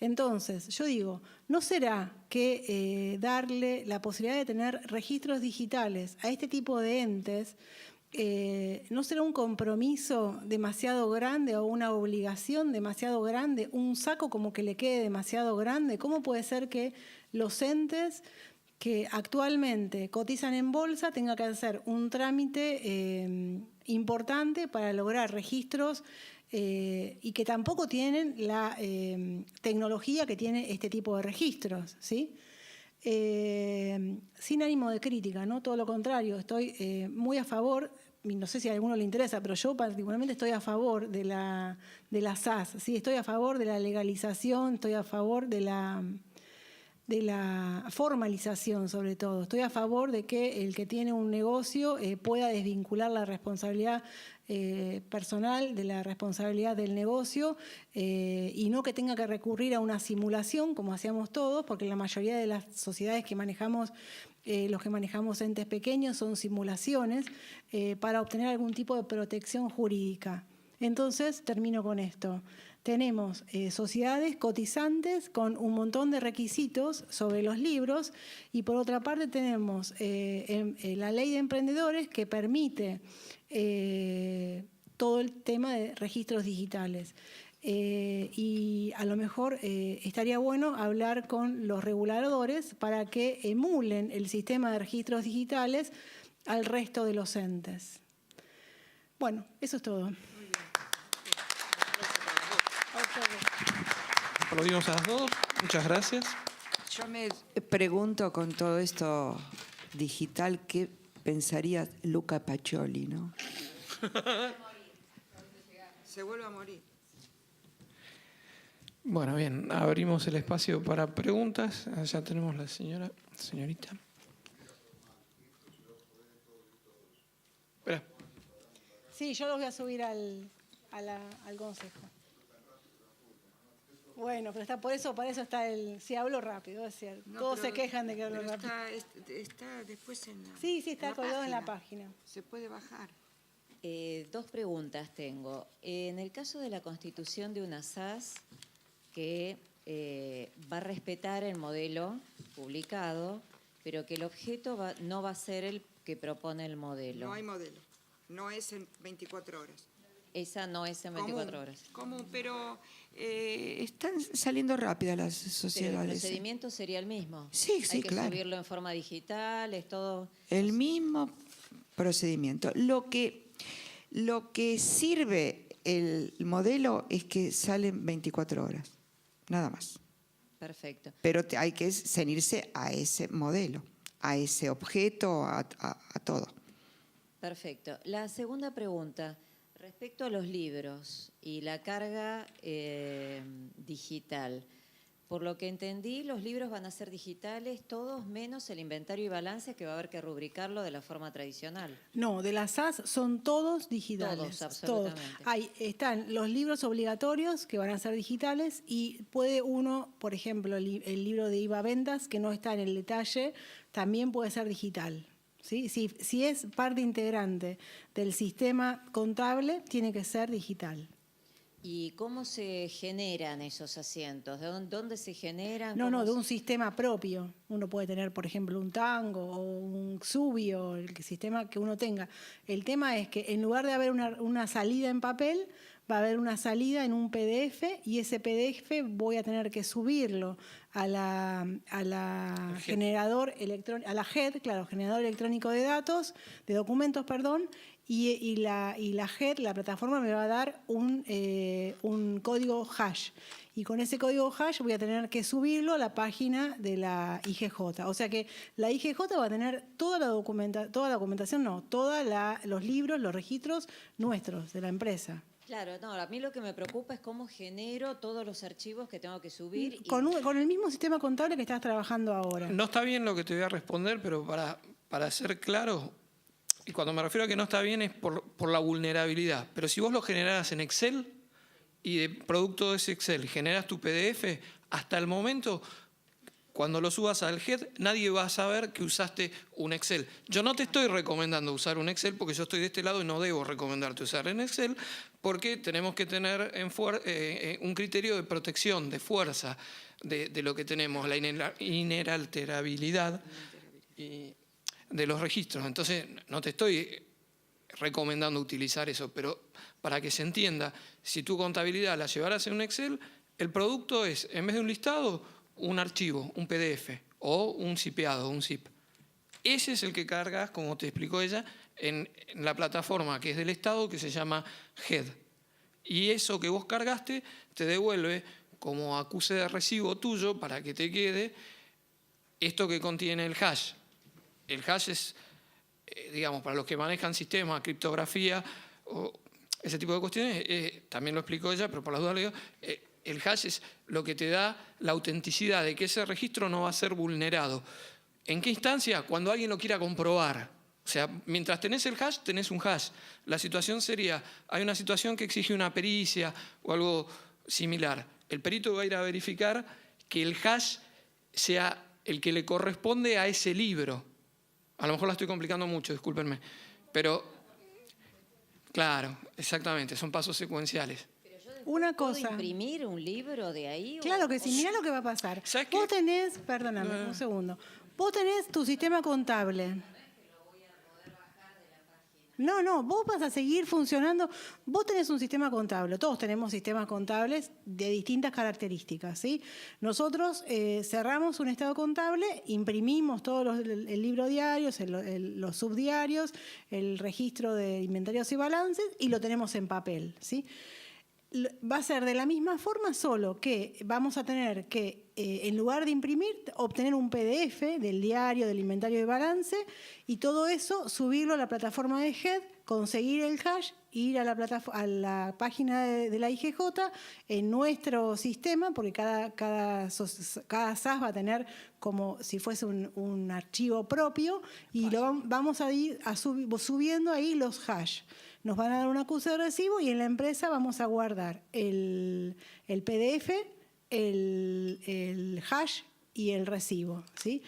Entonces, yo digo, ¿no será que darle la posibilidad de tener registros digitales a este tipo de entes no será un compromiso demasiado grande o una obligación demasiado grande, un saco como que le quede demasiado grande? ¿Cómo puede ser que los entes que actualmente cotizan en bolsa tengan que hacer un trámite importante para lograr registros y que tampoco tienen la tecnología que tiene este tipo de registros, ¿sí? sin ánimo de crítica, ¿no? Todo lo contrario, estoy muy a favor, no sé si a alguno le interesa, pero yo particularmente estoy a favor de la SAS, ¿sí? Estoy a favor de la legalización, estoy a favor de la formalización, sobre todo. Estoy a favor de que el que tiene un negocio pueda desvincular la responsabilidad personal de la responsabilidad del negocio y no que tenga que recurrir a una simulación, como hacíamos todos, porque la mayoría de las sociedades que manejamos, los que manejamos entes pequeños, son simulaciones para obtener algún tipo de protección jurídica. Entonces, termino con esto. Tenemos sociedades cotizantes con un montón de requisitos sobre los libros y por otra parte tenemos la ley de emprendedores que permite todo el tema de registros digitales. Y a lo mejor estaría bueno hablar con los reguladores para que emulen el sistema de registros digitales al resto de los entes. Bueno, eso es todo. Aplaudimos a las dos. Muchas gracias. Yo me pregunto con todo esto digital, ¿qué pensaría Luca Pacioli, no? Se vuelve a morir. Bueno, bien, abrimos el espacio para preguntas. Allá tenemos la señorita. Espera. Sí, yo los voy a subir al consejo. Bueno, pero está, para eso está el... Sí, hablo rápido, es cierto. No, todos se quejan de que hablo rápido. Está después en la... Sí, está colgado en la página. Se puede bajar. Dos preguntas tengo. En el caso de la constitución de una SAS que va a respetar el modelo publicado, pero que el objeto no va a ser el que propone el modelo. No hay modelo. No es en 24 horas. Esa no es en 24 horas. Común, pero están saliendo rápidas las sociedades. Pero el procedimiento sería el mismo. Sí, Hay que claro. subirlo en forma digital, es todo... El mismo procedimiento. Lo que sirve el modelo es que salen 24 horas, nada más. Perfecto. Pero hay que ceñirse a ese modelo, a ese objeto, a todo. Perfecto. La segunda pregunta, respecto a los libros y la carga digital. Por lo que entendí, los libros van a ser digitales, todos menos el inventario y balance, que va a haber que rubricarlo de la forma tradicional. No, de las SAS son todos digitales. Todos, absolutamente. Todos. Están los libros obligatorios, que van a ser digitales, y puede uno, por ejemplo, el libro de IVA Ventas, que no está en el detalle, también puede ser digital. ¿Sí? Si es parte integrante del sistema contable, tiene que ser digital. ¿Y cómo se generan esos asientos? ¿De dónde se generan? No, de un sistema propio. Uno puede tener, por ejemplo, un Tango o un Xubio, el sistema que uno tenga. El tema es que en lugar de haber una salida en papel, va a haber una salida en un PDF y ese PDF voy a tener que subirlo a la generador electrónico, a la JED, claro, generador electrónico de datos, de documentos, perdón, y la JED, la plataforma, me va a dar un código hash. Y con ese código hash voy a tener que subirlo a la página de la IGJ. O sea que la IGJ va a tener toda la documentación, todos los libros, los registros nuestros, de la empresa. Claro, no, a mí lo que me preocupa es cómo genero todos los archivos que tengo que subir. Con el mismo sistema contable que estás trabajando ahora. No está bien lo que te voy a responder, pero para ser claro, y cuando me refiero a que no está bien es por la vulnerabilidad. Pero si vos lo generás en Excel y de producto de ese Excel generas tu PDF, hasta el momento, cuando lo subas al JED, nadie va a saber que usaste un Excel. Yo no te estoy recomendando usar un Excel porque yo estoy de este lado y no debo recomendarte usar en Excel porque tenemos que tener un criterio de protección, de fuerza de lo que tenemos, la inalterabilidad de los registros. Entonces, no te estoy recomendando utilizar eso, pero para que se entienda, si tu contabilidad la llevaras en un Excel, el producto es, en vez de un listado, un archivo, un PDF o un zipeado, un zip. Ese es el que cargas, como te explicó ella, en la plataforma que es del Estado, que se llama JED. Y eso que vos cargaste te devuelve como acuse de recibo tuyo para que te quede esto que contiene el hash. El hash es, digamos, para los que manejan sistemas, criptografía, o ese tipo de cuestiones, también lo explicó ella, pero por las dudas le digo, el hash es lo que te da la autenticidad de que ese registro no va a ser vulnerado. ¿En qué instancia? Cuando alguien lo quiera comprobar. O sea, mientras tenés el hash, tenés un hash. La situación sería, hay una situación que exige una pericia o algo similar. El perito va a ir a verificar que el hash sea el que le corresponde a ese libro. A lo mejor la estoy complicando mucho, discúlpenme. Pero, claro, exactamente, son pasos secuenciales. Una ¿Puedo cosa. imprimir un libro de ahí? Claro que sí, mirá lo que va a pasar. ¿Sabes qué? Vos tenés, perdóname, un segundo. Vos tenés tu sistema contable. No, vos vas a seguir funcionando. Vos tenés un sistema contable, todos tenemos sistemas contables de distintas características, ¿sí? Nosotros cerramos un estado contable, imprimimos todos el libro diarios, los subdiarios, el registro de inventarios y balances y lo tenemos en papel, ¿sí? Va a ser de la misma forma, solo que vamos a tener que, en lugar de imprimir, obtener un PDF del diario, del inventario de balance, y todo eso subirlo a la plataforma de HED, conseguir el hash, ir a la página de la IGJ, en nuestro sistema, porque cada SAS va a tener como si fuese un archivo propio, y vamos a ir subiendo ahí los hash. Nos van a dar un acuse de recibo y en la empresa vamos a guardar el PDF, el hash y el recibo, ¿sí?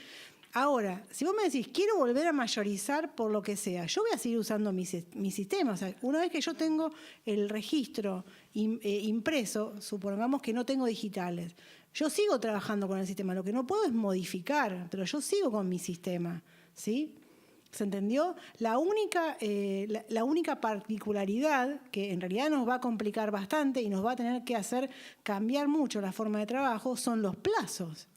Ahora, si vos me decís, quiero volver a mayorizar por lo que sea, yo voy a seguir usando mi sistema. O sea, una vez que yo tengo el registro impreso, supongamos que no tengo digitales, yo sigo trabajando con el sistema. Lo que no puedo es modificar, pero yo sigo con mi sistema, ¿sí? ¿Se entendió? La única particularidad que en realidad nos va a complicar bastante y nos va a tener que hacer cambiar mucho la forma de trabajo son los plazos.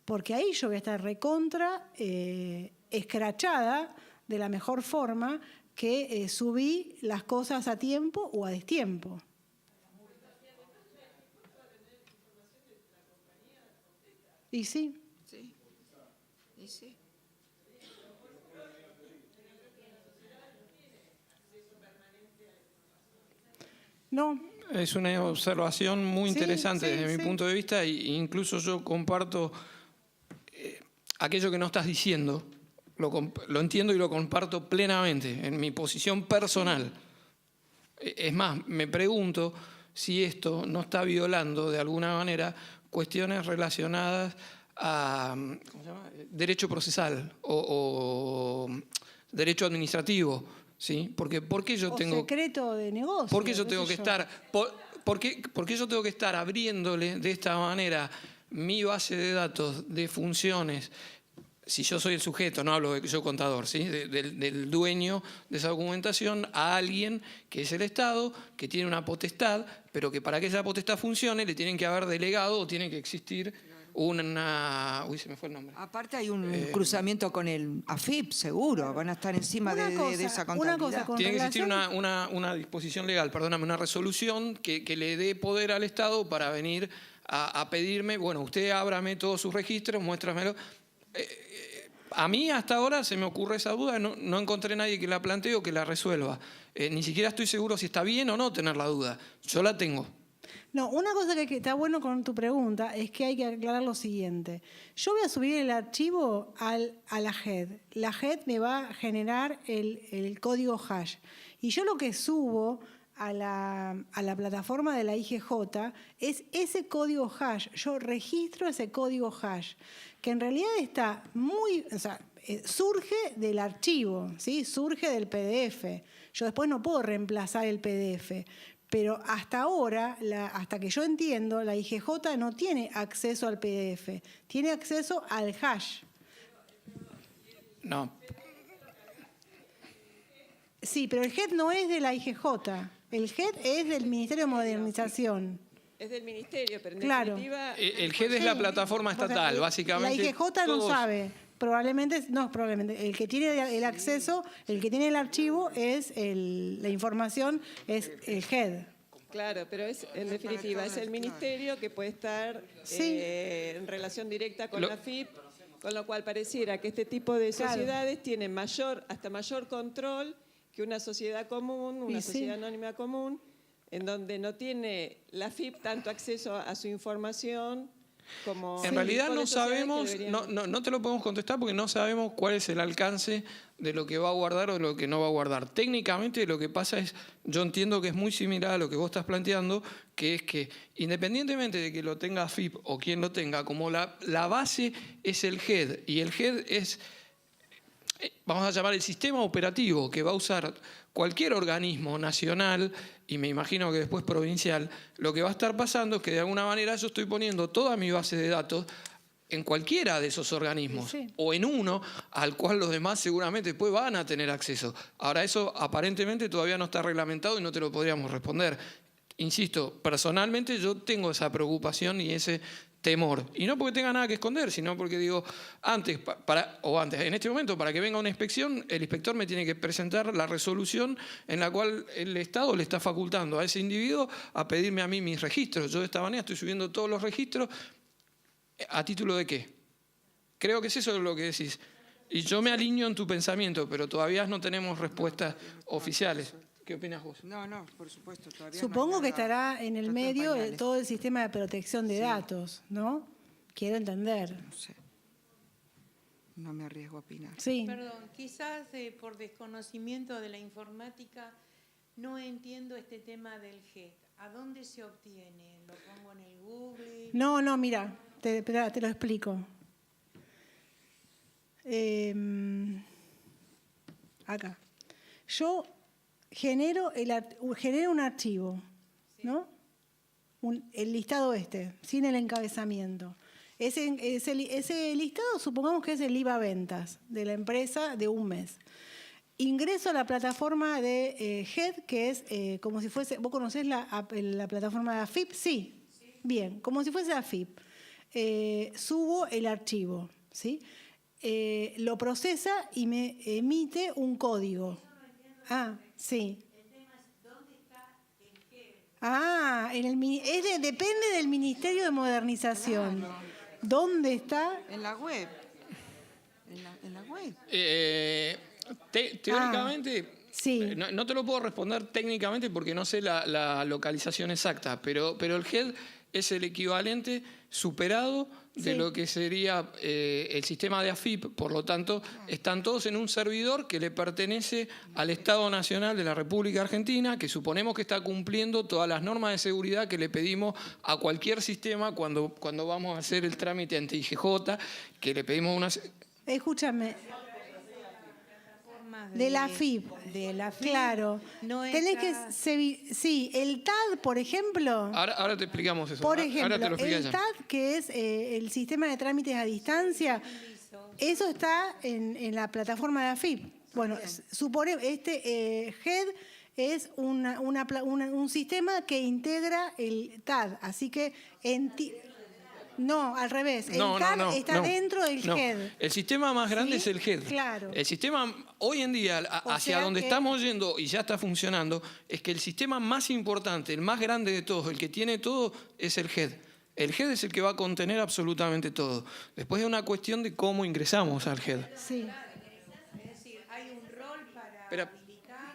Porque ahí yo voy a estar recontra escrachada de la mejor forma que subí las cosas a tiempo o a destiempo. Y sí. Sí. Y sí. No. Es una observación muy interesante desde mi punto de vista, e incluso yo comparto aquello que no estás diciendo, lo entiendo y lo comparto plenamente en mi posición personal. Es más, me pregunto si esto no está violando de alguna manera cuestiones relacionadas a derecho procesal o derecho administrativo, ¿sí? Porque ¿por qué yo tengo secreto de negocio? ¿Por qué yo tengo que estar por qué yo tengo que estar abriéndole de esta manera mi base de datos de funciones? Si yo soy el sujeto, no hablo de yo contador, ¿sí? Del dueño de esa documentación, a alguien que es el Estado, que tiene una potestad, pero que para que esa potestad funcione le tienen que haber delegado o tiene que existir una... Uy, se me fue el nombre. Aparte hay un cruzamiento con el AFIP, seguro, van a estar encima de esa contabilidad. Tiene que existir una disposición legal, perdóname, una resolución que le dé poder al Estado para venir a pedirme, bueno, usted ábrame todos sus registros, muéstramelo. A mí hasta ahora se me ocurre esa duda, no encontré nadie que la plantee o que la resuelva. Ni siquiera estoy seguro si está bien o no tener la duda. Yo la tengo. No, una cosa que está bueno con tu pregunta es que hay que aclarar lo siguiente. Yo voy a subir el archivo a la HED. La HED me va a generar el código hash. Y yo lo que subo a la plataforma de la IGJ es ese código hash. Yo registro ese código hash, que en realidad está surge del archivo, ¿sí? Surge del PDF. Yo después no puedo reemplazar el PDF. Pero hasta ahora, hasta que yo entiendo, la IGJ no tiene acceso al PDF, tiene acceso al hash. No. Sí, pero el HED no es de la IGJ, el HED es del Ministerio de Modernización. Es del Ministerio, pero en Claro. definitiva... El GED es la plataforma estatal, básicamente. La IGJ no sabe. Probablemente, el que tiene el acceso, el que tiene el archivo es la información, es el HED. Claro, pero es en definitiva es el Ministerio que puede estar en relación directa con la AFIP Con lo cual pareciera que este tipo de Claro. sociedades tienen hasta mayor control que una sociedad común, una Y sí. sociedad anónima común, en donde no tiene la AFIP tanto acceso a su información como... En realidad tipo de no sociedades que sabemos, deberían- no te lo podemos contestar porque no sabemos cuál es el alcance de lo que va a guardar o de lo que no va a guardar. Técnicamente lo que pasa es, yo entiendo que es muy similar a lo que vos estás planteando, que es que independientemente de que lo tenga FIP o quien lo tenga, como la base es el HED y el HED es, vamos a llamar el sistema operativo que va a usar cualquier organismo nacional y me imagino que después provincial, lo que va a estar pasando es que de alguna manera yo estoy poniendo toda mi base de datos en cualquiera de esos organismos Sí. o en uno al cual los demás seguramente después van a tener acceso. Ahora eso aparentemente todavía no está reglamentado y no te lo podríamos responder. Insisto, personalmente yo tengo esa preocupación y ese temor. Y no porque tenga nada que esconder, sino porque digo, en este momento, para que venga una inspección, el inspector me tiene que presentar la resolución en la cual el Estado le está facultando a ese individuo a pedirme a mí mis registros. Yo de esta manera estoy subiendo todos los registros. ¿A título de qué? Creo que es eso lo que decís. Y yo me alineo en tu pensamiento, pero todavía no tenemos respuestas oficiales. ¿Qué opinas vos? No, por supuesto. Todavía Supongo no que hay nada. estará en el Está todo en medio pañales. todo el sistema de protección de Sí. datos, ¿no? Quiero entender. No sé. No me arriesgo a opinar. Sí. Perdón, quizás por desconocimiento de la informática no entiendo este tema del GED. ¿A dónde se obtiene? ¿Lo pongo en el Google? No, mira, te lo explico. Acá. Yo genero un archivo, ¿no? El listado sin el encabezamiento. Ese listado supongamos que es el IVA ventas de la empresa de un mes. Ingreso a la plataforma de HED, que es como si fuese... ¿Vos conocés la plataforma de AFIP? Sí. Bien, como si fuese AFIP. Subo el archivo, ¿sí? Lo procesa y me emite un código. Ah, sí. Ah, depende del Ministerio de Modernización. ¿Dónde está? En la web. En la web. Teóricamente, sí. no te lo puedo responder técnicamente porque no sé la localización exacta, pero el HED es el equivalente superado de Sí. lo que sería el sistema de AFIP, por lo tanto, están todos en un servidor que le pertenece al Estado Nacional de la República Argentina, que suponemos que está cumpliendo todas las normas de seguridad que le pedimos a cualquier sistema cuando vamos a hacer el trámite ante IGJ, que le pedimos una... Escúchame. De la FIP. De la FIP. Claro. No Tenés está- sí, el TAD, por ejemplo. Ahora te explicamos eso. Por Ahora te ejemplo, lo explica el ella. TAD, que es el sistema de trámites a distancia, eso está en la plataforma de AFIP. Bueno, HED es un sistema que integra el TAD, así que no, al revés. El TAD está dentro del HED. El sistema más grande ¿Sí? es el HED. Claro. El sistema, hoy en día, hacia sea donde que- estamos yendo y ya está funcionando, es que el sistema más importante, el más grande de todos, el que tiene todo, es el HED. El HED es el que va a contener absolutamente todo. Después es una cuestión de cómo ingresamos al HED. Sí. Es decir, hay un rol para Espera. habilitar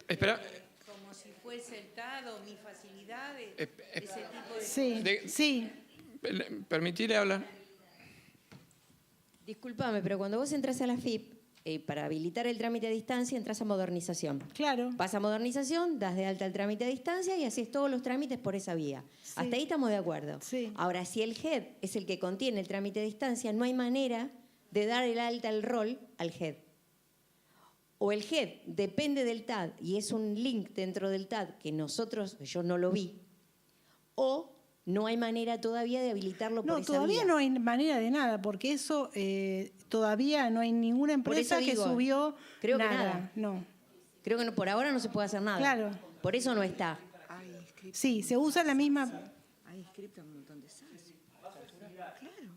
Espera. como si fuese el TAD o mis facilidades, Ep- ep- ese tipo de... Sí, sí. Permitile hablar. Discúlpame, pero cuando vos entras a la FIP, para habilitar el trámite a distancia, entras a modernización. Claro. Vas a modernización, das de alta el trámite a distancia y haces todos los trámites por esa vía. Sí. Hasta ahí estamos de acuerdo. Sí. Ahora, si el HED es el que contiene el trámite a distancia, no hay manera de dar el alta el rol al HED. O el HED depende del TAD y es un link dentro del TAD que yo no lo vi, o no hay manera todavía de habilitarlo por No, esa todavía vía. no hay manera de nada, porque eso todavía no hay ninguna Por eso empresa que digo, subió creo que nada. nada. No. Creo que por ahora no se puede hacer nada. Claro. Por eso no está. Hay inscripto, Sí, se usa la misma. hay inscripto en un montón de SAS. Claro.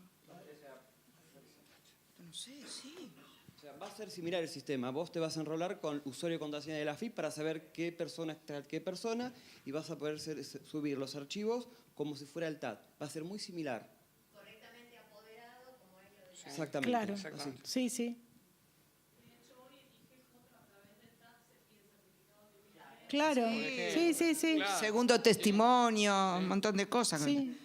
No sé, sí. O sea, va a ser similar el sistema. Vos te vas a enrolar con usuario y contraseña de la FIP para saber qué persona está qué persona y vas a poder subir los archivos como si fuera el TAD. Va a ser muy similar. Correctamente apoderado, como él lo decía. Exactamente. Claro, Así. sí, sí. Claro, sí, sí, sí. Segundo testimonio, un montón de cosas. Sí.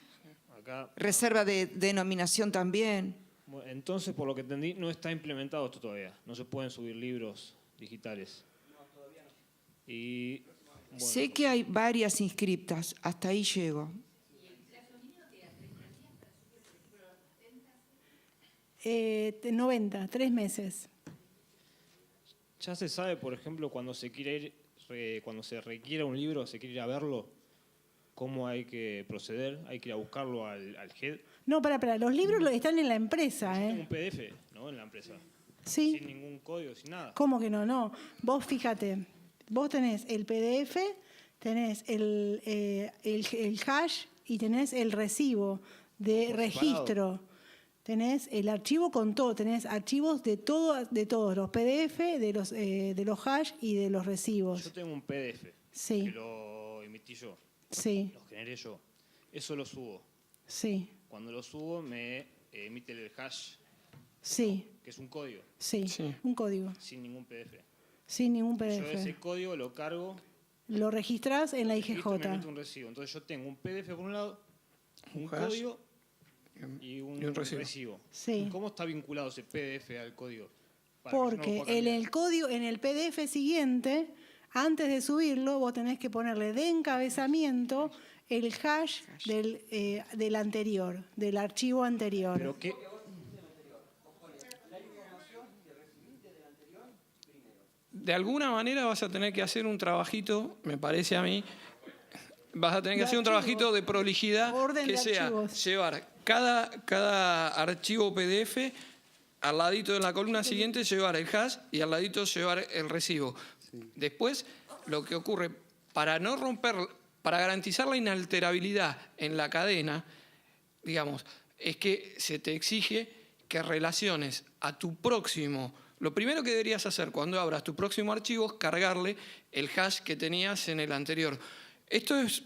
Acá, Reserva de denominación también. bueno, entonces, por lo que entendí, no está implementado esto todavía. No se pueden subir libros digitales. Y, bueno, Sé que hay varias inscriptas, hasta ahí llego. 90, 3 meses. ya se sabe, por ejemplo, cuando se quiere ir, cuando se requiere un libro, se quiere ir a verlo, cómo hay que proceder, hay que ir a buscarlo al GED. No, para, los libros están en la empresa, Tengo ¿eh? un PDF, ¿no? En la empresa. Sí. Sin ningún código, sin nada. ¿Cómo que no? No. Vos fíjate, vos tenés el PDF, tenés el hash y tenés el recibo de Por registro. Tenés el archivo con todo, tenés archivos de todos los PDF, de los hash y de los recibos. Yo tengo un PDF Sí. que lo emití yo, Sí, lo generé yo. Eso lo subo. sí, Cuando lo subo me emite el hash, sí, que es un código, sí, Sí. un código, sin ningún PDF. sin ningún Yo ese PDF. código lo cargo, Lo registrás en la registro y me emite IGJ. un recibo. Entonces yo tengo un PDF por un lado, un hash código y un recibo. Sí. ¿Cómo está vinculado ese PDF al código? Para que yo no lo Porque pueda en cambiar. el código, en el PDF siguiente, antes de subirlo, vos tenés que ponerle de encabezamiento el hash del anterior, del archivo anterior. Pero ¿qué? De alguna manera vas a tener que hacer un trabajito, me parece a mí, vas a tener que De hacer un archivos. trabajito de prolijidad Orden que de sea archivos. llevar cada archivo PDF al ladito de la columna siguiente llevar el hash y al ladito llevar el recibo. Después, lo que ocurre, para no romper, para garantizar la inalterabilidad en la cadena, digamos, es que se te exige que relaciones a tu próximo. Lo primero que deberías hacer cuando abras tu próximo archivo es cargarle el hash que tenías en el anterior. Esto es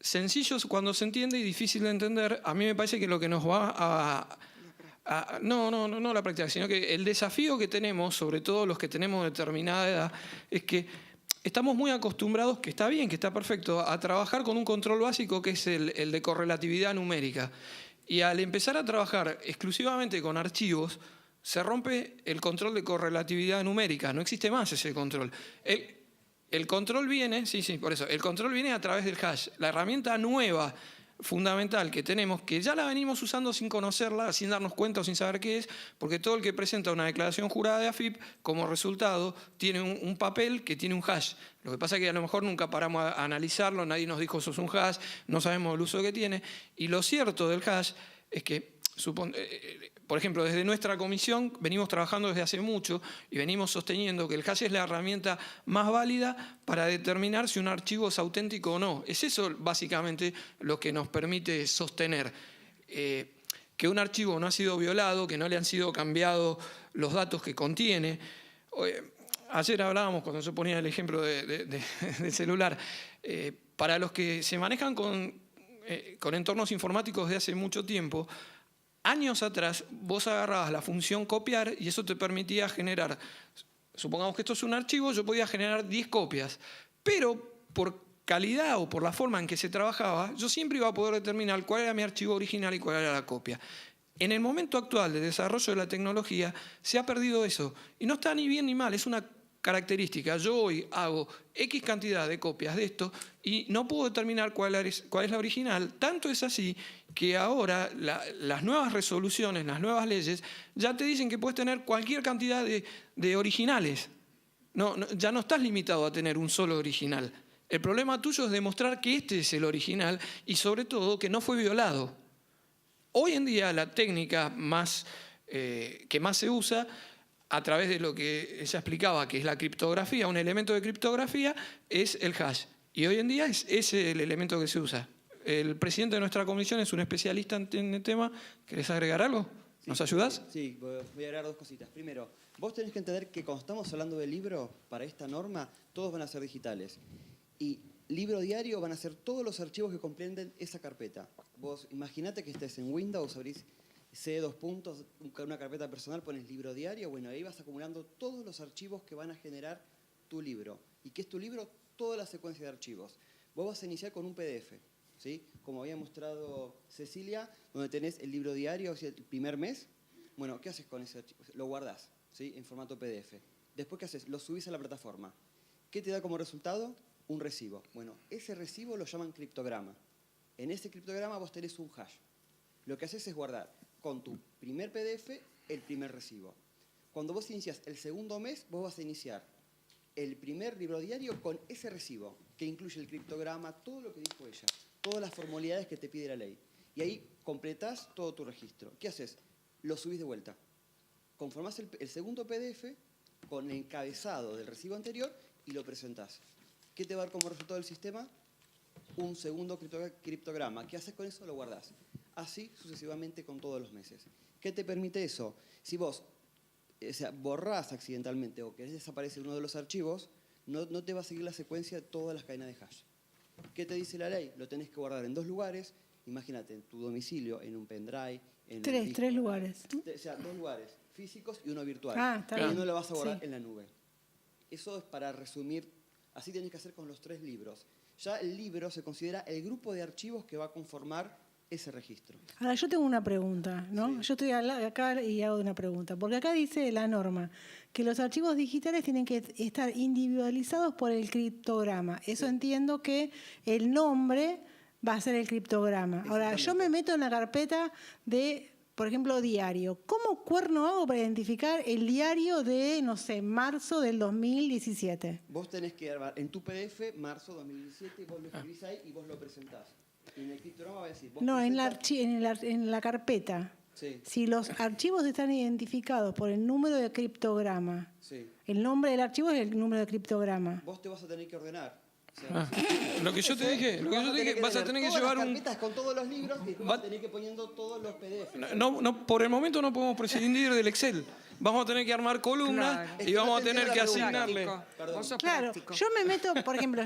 sencillo cuando se entiende y difícil de entender. A mí me parece que lo que nos va no la práctica, sino que el desafío que tenemos, sobre todo los que tenemos determinada edad, es que estamos muy acostumbrados, que está bien, que está perfecto, a trabajar con un control básico que es el de correlatividad numérica. Y al empezar a trabajar exclusivamente con archivos, se rompe el control de correlatividad numérica, no existe más ese control. El control viene, por eso, el control viene a través del hash. La herramienta nueva, fundamental que tenemos, que ya la venimos usando sin conocerla, sin darnos cuenta o sin saber qué es, porque todo el que presenta una declaración jurada de AFIP, como resultado, tiene un papel que tiene un hash. Lo que pasa es que a lo mejor nunca paramos a analizarlo, nadie nos dijo eso es un hash, no sabemos el uso que tiene. Y lo cierto del hash es que, por ejemplo, desde nuestra comisión venimos trabajando desde hace mucho y venimos sosteniendo que el hash es la herramienta más válida para determinar si un archivo es auténtico o no. Es eso básicamente lo que nos permite sostener que un archivo no ha sido violado, que no le han sido cambiados los datos que contiene. Ayer hablábamos, cuando yo ponía el ejemplo del celular, para los que se manejan con entornos informáticos de hace mucho tiempo, años atrás vos agarrabas la función copiar y eso te permitía generar, supongamos que esto es un archivo, yo podía generar 10 copias, pero por calidad o por la forma en que se trabajaba, yo siempre iba a poder determinar cuál era mi archivo original y cuál era la copia. En el momento actual de desarrollo de la tecnología se ha perdido eso y no está ni bien ni mal, es una característica. Yo hoy hago X cantidad de copias de esto y no puedo determinar cuál es la original. Tanto es así que ahora las nuevas resoluciones, las nuevas leyes, ya te dicen que puedes tener cualquier cantidad de originales. Ya no estás limitado a tener un solo original. El problema tuyo es demostrar que este es el original y sobre todo que no fue violado. Hoy en día la técnica que más se usa a través de lo que ella explicaba, que es la criptografía, un elemento de criptografía, es el hash. Y hoy en día es el elemento que se usa. El presidente de nuestra comisión es un especialista en el tema. ¿Querés agregar algo? ¿Nos ayudás? Sí, voy a agregar dos cositas. Primero, vos tenés que entender que cuando estamos hablando de libro, para esta norma, todos van a ser digitales. Y libro diario van a ser todos los archivos que comprenden esa carpeta. Vos imaginate que estés en Windows, abrís una carpeta personal, pones libro diario, bueno, ahí vas acumulando todos los archivos que van a generar tu libro. ¿Y qué es tu libro? Toda la secuencia de archivos. Vos vas a iniciar con un PDF, ¿sí? Como había mostrado Cecilia, donde tenés el libro diario, o sea, el primer mes. Bueno, ¿qué haces con ese archivo? Lo guardás, ¿sí? En formato PDF. Después, ¿qué haces? Lo subís a la plataforma. ¿Qué te da como resultado? Un recibo. Bueno, ese recibo lo llaman criptograma. En ese criptograma vos tenés un hash. Lo que haces es guardar con tu primer PDF el primer recibo. Cuando vos inicias el segundo mes, vos vas a iniciar el primer libro diario con ese recibo, que incluye el criptograma, todo lo que dijo ella, todas las formalidades que te pide la ley. Y ahí completás todo tu registro. ¿Qué haces? Lo subís de vuelta. Conformás el segundo PDF con el encabezado del recibo anterior y lo presentás. ¿Qué te va a dar como resultado del sistema? Un segundo criptograma. ¿Qué haces con eso? Lo guardás. Así sucesivamente con todos los meses. ¿Qué te permite eso? Si vos borrás accidentalmente o querés desaparecer uno de los archivos, no te va a seguir la secuencia de todas las cadenas de hash. ¿Qué te dice la ley? Lo tenés que guardar en 2 lugares. Imagínate, en tu domicilio, en un pendrive. Tres lugares. O sea, 2 lugares, físicos y uno virtual. Está y bien. no lo vas a guardar Sí. en la nube. Eso es para resumir. Así tenés que hacer con los 3 libros. Ya el libro se considera el grupo de archivos que va a conformar ese registro. Ahora, yo tengo una pregunta, ¿no? Sí. Yo estoy acá y hago una pregunta. Porque acá dice la norma que los archivos digitales tienen que estar individualizados por el criptograma. Eso entiendo que el nombre va a ser el criptograma. Ahora, yo me meto en la carpeta de, por ejemplo, diario. ¿Cómo cuerno hago para identificar el diario de, no sé, marzo del 2017? Vos tenés que grabar en tu PDF, marzo 2017, y vos lo escribís ahí y vos lo presentás. Y en el criptograma va a decir... vos No, en presentás- en la carpeta. Sí, Si los archivos están identificados por el número de criptograma, sí. el nombre del archivo es el número de criptograma. Vos te vas a tener que ordenar. O sea, Lo que yo te dije, vas a tener que llevar las un... carpetas con todos los libros y vas a tener que ir poniendo todos los PDF. No, por el momento no podemos prescindir del Excel. Vamos a tener que armar columnas Claro. y vamos a tener que Práctico. asignarle. Perdón. Vos sos Claro, práctico. yo me meto, por ejemplo,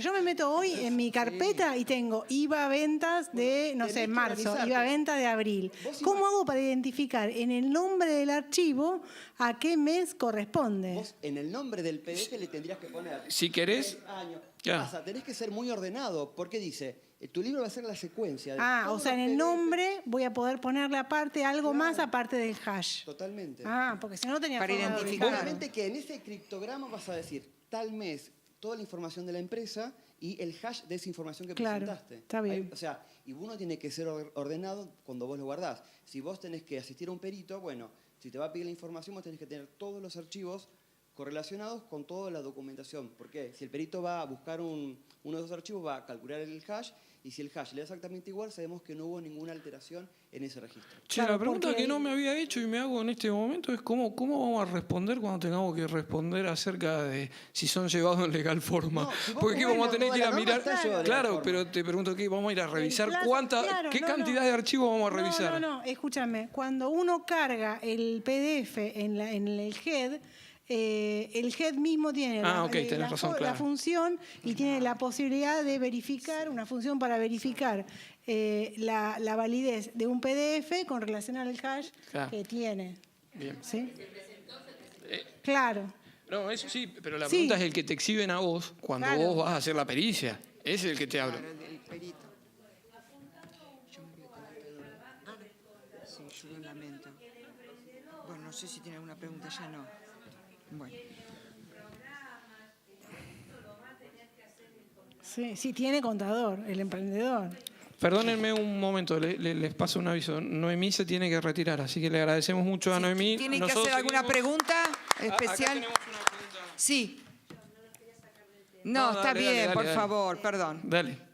hoy en mi carpeta y tengo IVA ventas de, no sé, tenés que marzo, organizarte. IVA venta de abril. Vos ¿Cómo hago para identificar en el nombre del archivo a qué mes corresponde? Vos en el nombre del PDF le tendrías que poner... Si querés, 3 años. ¿Qué ya. pasa? Tenés que ser muy ordenado, porque dice, tu libro va a ser la secuencia. De O todos sea, en los el PDF. nombre voy a poder ponerle aparte algo Claro. más aparte del hash. Totalmente. Porque si no tenía Para forma de identificar. ubicarlo. Obviamente que en ese criptograma vas a decir tal mes, toda la información de la empresa y el hash de esa información que Claro, presentaste. está bien. Ahí, o sea, y uno tiene que ser ordenado cuando vos lo guardás. Si vos tenés que asistir a un perito, bueno, si te va a pedir la información, vos tenés que tener todos los archivos correlacionados con toda la documentación. Porque si el perito va a buscar uno de esos archivos, va a calcular el hash, y si el hash le da exactamente igual, sabemos que no hubo ninguna alteración en ese registro. Che, Claro, la pregunta porque- que no me había hecho y me hago en este momento es cómo vamos a responder cuando tengamos que responder acerca de si son llevados en legal forma. No, si vos Porque ¿qué ponés vamos a tener toda que ir la a norma, mirar. está llevado de legal Claro, forma. pero te pregunto que vamos a ir a revisar Claro, qué no, cantidad no. de archivos vamos a revisar. No, escúchame. Cuando uno carga el PDF en el head, el head mismo tiene Ok, tenés razón, la claro. función y tiene la posibilidad de verificar, una función para verificar la validez de un PDF con relación al hash Claro. que tiene. Bien. ¿Sí? Claro. No, eso sí, pero la Sí. pregunta es el que te exhiben a vos cuando Claro. vos vas a hacer la pericia. Ese es el que te habla. Claro, del perito. Yo me voy a conectar. Sí, yo lo lamento. Bueno, no sé si tiene alguna pregunta, ya no. Bueno. Sí, tiene contador, el emprendedor. Perdónenme un momento, les paso un aviso. Noemí se tiene que retirar, así que le agradecemos mucho a Noemí. ¿Tienen que Nosotros hacer alguna seguimos- pregunta Acá especial? tenemos una pregunta. Sí. No, No, está dale, bien, dale, por dale. favor, perdón. Dale.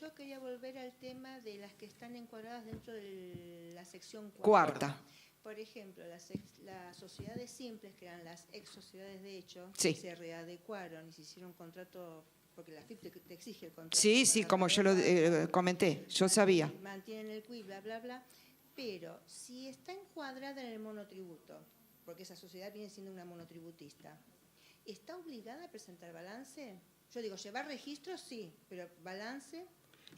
Yo quería volver al tema de las que están encuadradas dentro de la sección Cuarta. Por ejemplo, las sociedades simples, que eran las ex sociedades de hecho, Sí. se readecuaron y se hicieron contrato, porque la FIP te exige el contrato. Sí, sí, para como yo lo readecuar. comenté, yo sabía. Mantienen el CUI, bla, bla, bla. Pero si está encuadrada en el monotributo, porque esa sociedad viene siendo una monotributista, ¿está obligada a presentar balance? Yo digo, llevar registros sí, pero balance.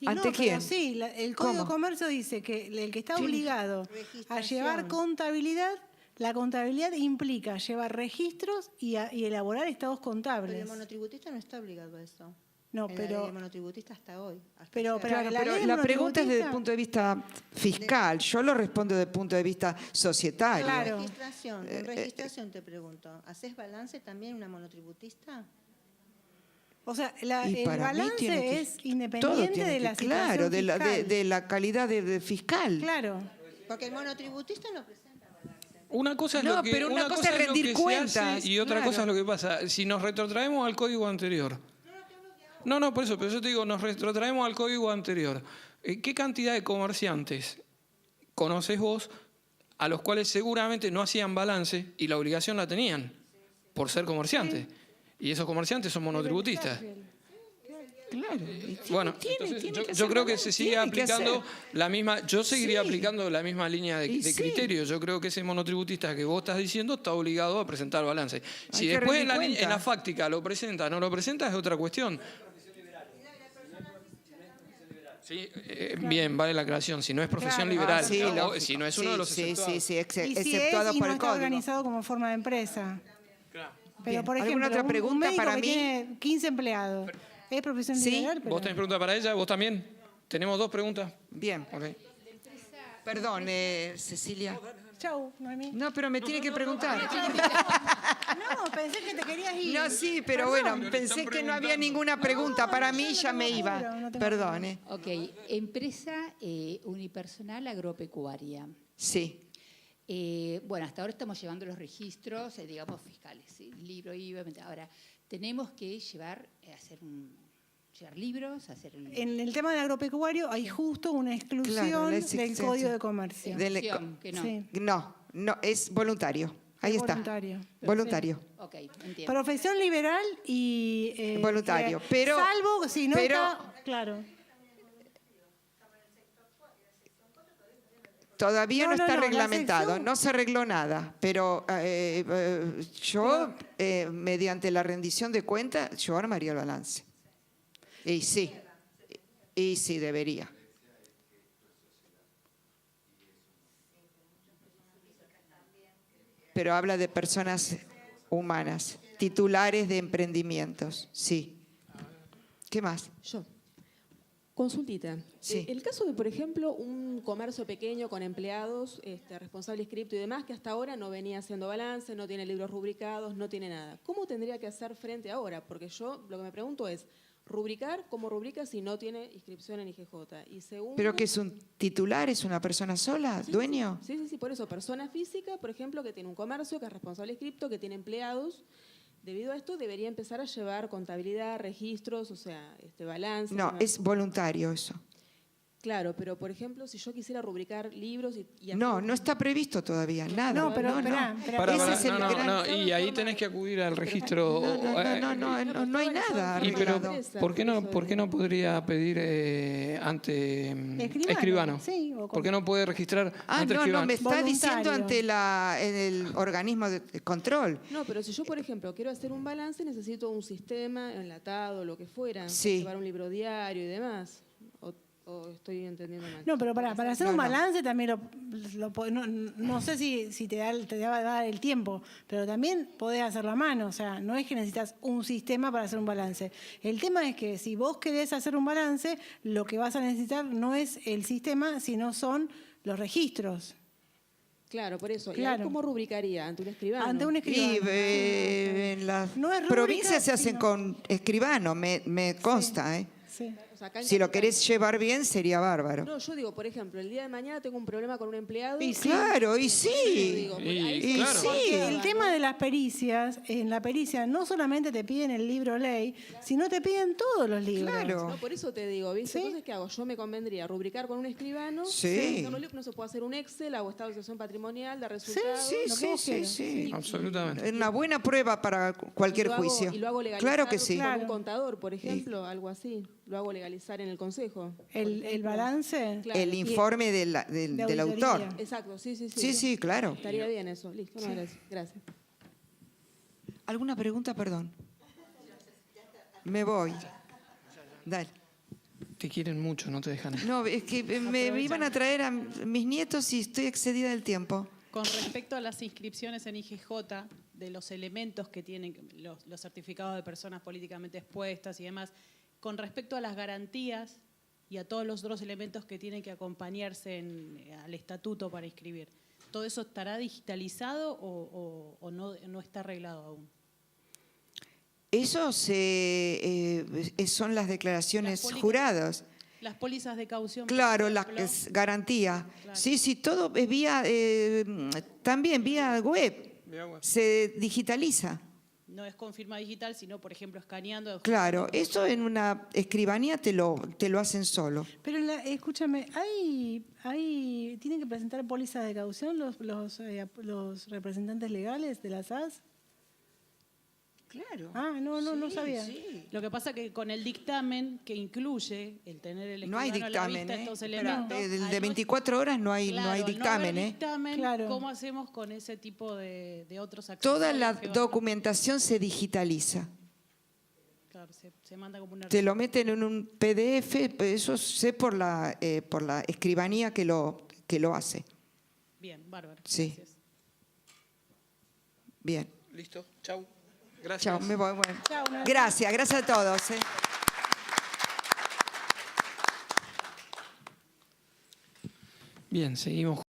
Y ¿Ante no, quién? pero sí, el Código ¿Cómo? de Comercio dice que el que está Sí. obligado a Registración. llevar contabilidad, la contabilidad implica llevar registros y elaborar estados Pero contables. el monotributista no está obligado a eso. No, En la ley pero del monotributista hasta hoy. hasta Pero- ayer. pero- Claro, la pero ley del la pregunta es desde el monotributista- punto de vista fiscal. Yo lo respondo desde el punto de vista societario. Claro. Registración, en registración te pregunto, ¿haces balance también una monotributista? o sea, Y el para mí balance tiene que- es todo independiente tiene de que- la claro, situación de fiscal. la calidad de fiscal. Claro. Porque el monotributista no presenta balance. Una cosa es No, lo que, pero una cosa es lo rendir que se cuentas, hace y otra claro. cosa es lo que pasa. Si nos retrotraemos al código anterior. No, por eso, pero yo te digo, nos retrotraemos al código anterior. ¿Qué cantidad de comerciantes conoces vos a los cuales seguramente no hacían balance y la obligación la tenían por ser comerciantes? Y esos comerciantes son monotributistas. Claro. Bueno, Tiene entonces, que yo hacer creo que balance, se sigue tiene que aplicando hacer. la misma, yo seguiría Sí. aplicando la misma línea Y de sí. criterio. Yo creo que ese monotributista que vos estás diciendo está obligado a presentar balance. Si Hay que después rendir en cuenta. la fáctica lo presenta, no lo presenta, es otra cuestión. Sí, bien, vale la aclaración. Si no es profesión Claro. liberal, Sí, o lógico. si no es uno de los sí, exceptuados. sí, Y si exceptuado es y por no el está código. organizado como forma de empresa. Bien. Pero, por ¿Alguna ejemplo, otra un pregunta médico para que mí? tiene 15 empleados. Es profesión Sí. liberal, pero... ¿Vos tenés pregunta para ella? ¿Vos también? ¿Tenemos dos preguntas? Bien. Ok. Perdón, Cecilia. Chau, Noemí. No, pero me tiene que preguntar. No, pensé que te querías ir. No, sí, pero Perdón. bueno, pensé que no había ninguna pregunta. Para mí ya me iba. no tengo Perdón, Ok, empresa unipersonal agropecuaria. Sí. Bueno, hasta ahora estamos llevando los registros, digamos, fiscales, ¿sí? Libro, IVA. Ahora, tenemos que llevar libros, En el tema del agropecuario hay justo una exclusión Claro, la del existencia. Código de Comercio. Del- que no. Sí. No, es voluntario. Ahí Es está. voluntario. Voluntario. Ok, entiendo. Profesión liberal y... Voluntario, pero- Salvo si no pero- está... Claro. Todavía no, No, no, está no, la reglamentado, sección- no se arregló nada, pero yo, mediante la rendición de cuentas, yo armaría el balance. Y sí debería. Pero habla de personas humanas, titulares de emprendimientos, sí. ¿Qué más? Yo. Consultita. Sí. El caso de, por ejemplo, un comercio pequeño con empleados, responsable inscripto y demás, que hasta ahora no venía haciendo balance, no tiene libros rubricados, no tiene nada. ¿Cómo tendría que hacer frente ahora? Porque yo lo que me pregunto es, rubricar, ¿cómo rubrica si no tiene inscripción en IGJ? Y segundo, ¿Pero que es un titular, es una persona sola, dueño? Sí, por eso, persona física, por ejemplo, que tiene un comercio, que es responsable inscripto, que tiene empleados. Debido a esto, debería empezar a llevar contabilidad, registros, o sea, balance. No, demás. es voluntario eso. Claro, pero por ejemplo, si yo quisiera rubricar libros y No, no está previsto todavía, nada. No, pero esperá, Ese es el gran- y ahí tenés que acudir al registro. No hay nada Y pero, arreglado. ¿por qué no podría pedir ante escribano? Sí, o ¿Por qué no puede registrar ante No, escribano? me está diciendo Voluntario. ante el organismo de control. No, pero si yo, por ejemplo, quiero hacer un balance, necesito un sistema enlatado, lo que fuera, Sí. llevar un libro diario y demás. ¿O estoy entendiendo mal? No, pero para hacer No, un no. balance también no sé si te va a dar el tiempo, pero también podés hacerlo a mano. O sea, no es que necesitas un sistema para hacer un balance. El tema es que si vos querés hacer un balance, lo que vas a necesitar no es el sistema, sino son los registros. Claro, por eso. ¿Y Claro. ahí cómo rubricaría? ¿Ante un escribano? Ante un Y escribano. en las No es rúbrica, provincias se hacen sino- con escribano, me consta. Sí. O sea, acá en Si lo Capital- querés llevar bien, sería bárbaro. No, yo digo, por ejemplo, el día de mañana tengo un problema con un empleado. Y sí. Claro, y sí. Digo, Y ahí claro. sí. Porque el tema de las pericias, en la pericia no solamente te piden el libro ley, sino te piden todos los libros. Claro. No, por eso te digo, ¿viste? Sí. Entonces, ¿qué hago? Yo me convendría rubricar con un escribano. Sí. No se puede hacer un Excel, hago estado de situación patrimonial, de resultados. Sí, lo que sí, vos sí, quieras. sí. Absolutamente. Es una buena prueba para cualquier Y lo hago- juicio. Y lo hago legalizar Claro que sí. con un Claro. contador, por ejemplo, algo así. Lo hago legalizar en el consejo. El balance. Claro. El informe del auditoría. autor. Exacto, sí. Sí, claro. Estaría bien eso. Listo, no, gracias. ¿Alguna pregunta? Perdón. Me voy. Dale. Te quieren mucho, no te dejan. No, es que me iban a traer a mis nietos y estoy excedida del tiempo. Con respecto a las inscripciones en IGJ, de los elementos que tienen los certificados de personas políticamente expuestas y demás, con respecto a las garantías y a todos los otros elementos que tienen que acompañarse al estatuto para inscribir, ¿todo eso estará digitalizado o no está arreglado aún? Eso son las declaraciones juradas. Las pólizas de caución. Claro, la garantía. Claro. Sí, todo es vía, también vía web. Se digitaliza. No es con firma digital, sino, por ejemplo, escaneando. Claro, eso en una escribanía te lo hacen solo. Pero escúchame, ¿tienen que presentar pólizas de caución los representantes legales de las SAS? Claro. Ah, no sabía. Sí. Lo que pasa que con el dictamen que incluye el tener el No hay escribano a la dictamen, vista estos elementos. El de 24 horas no hay dictamen. No haber dictamen, Claro. ¿cómo hacemos con ese tipo de otros accesorios? Toda la que van- documentación se digitaliza. Claro, se manda como una... Te lo meten en un PDF, eso sé por la escribanía que lo hace. Bien, bárbaro. Sí. Gracias. Bien. Listo, chau. Gracias. Chao, me voy. Bueno. Chao, Gracias a todos. Bien, seguimos.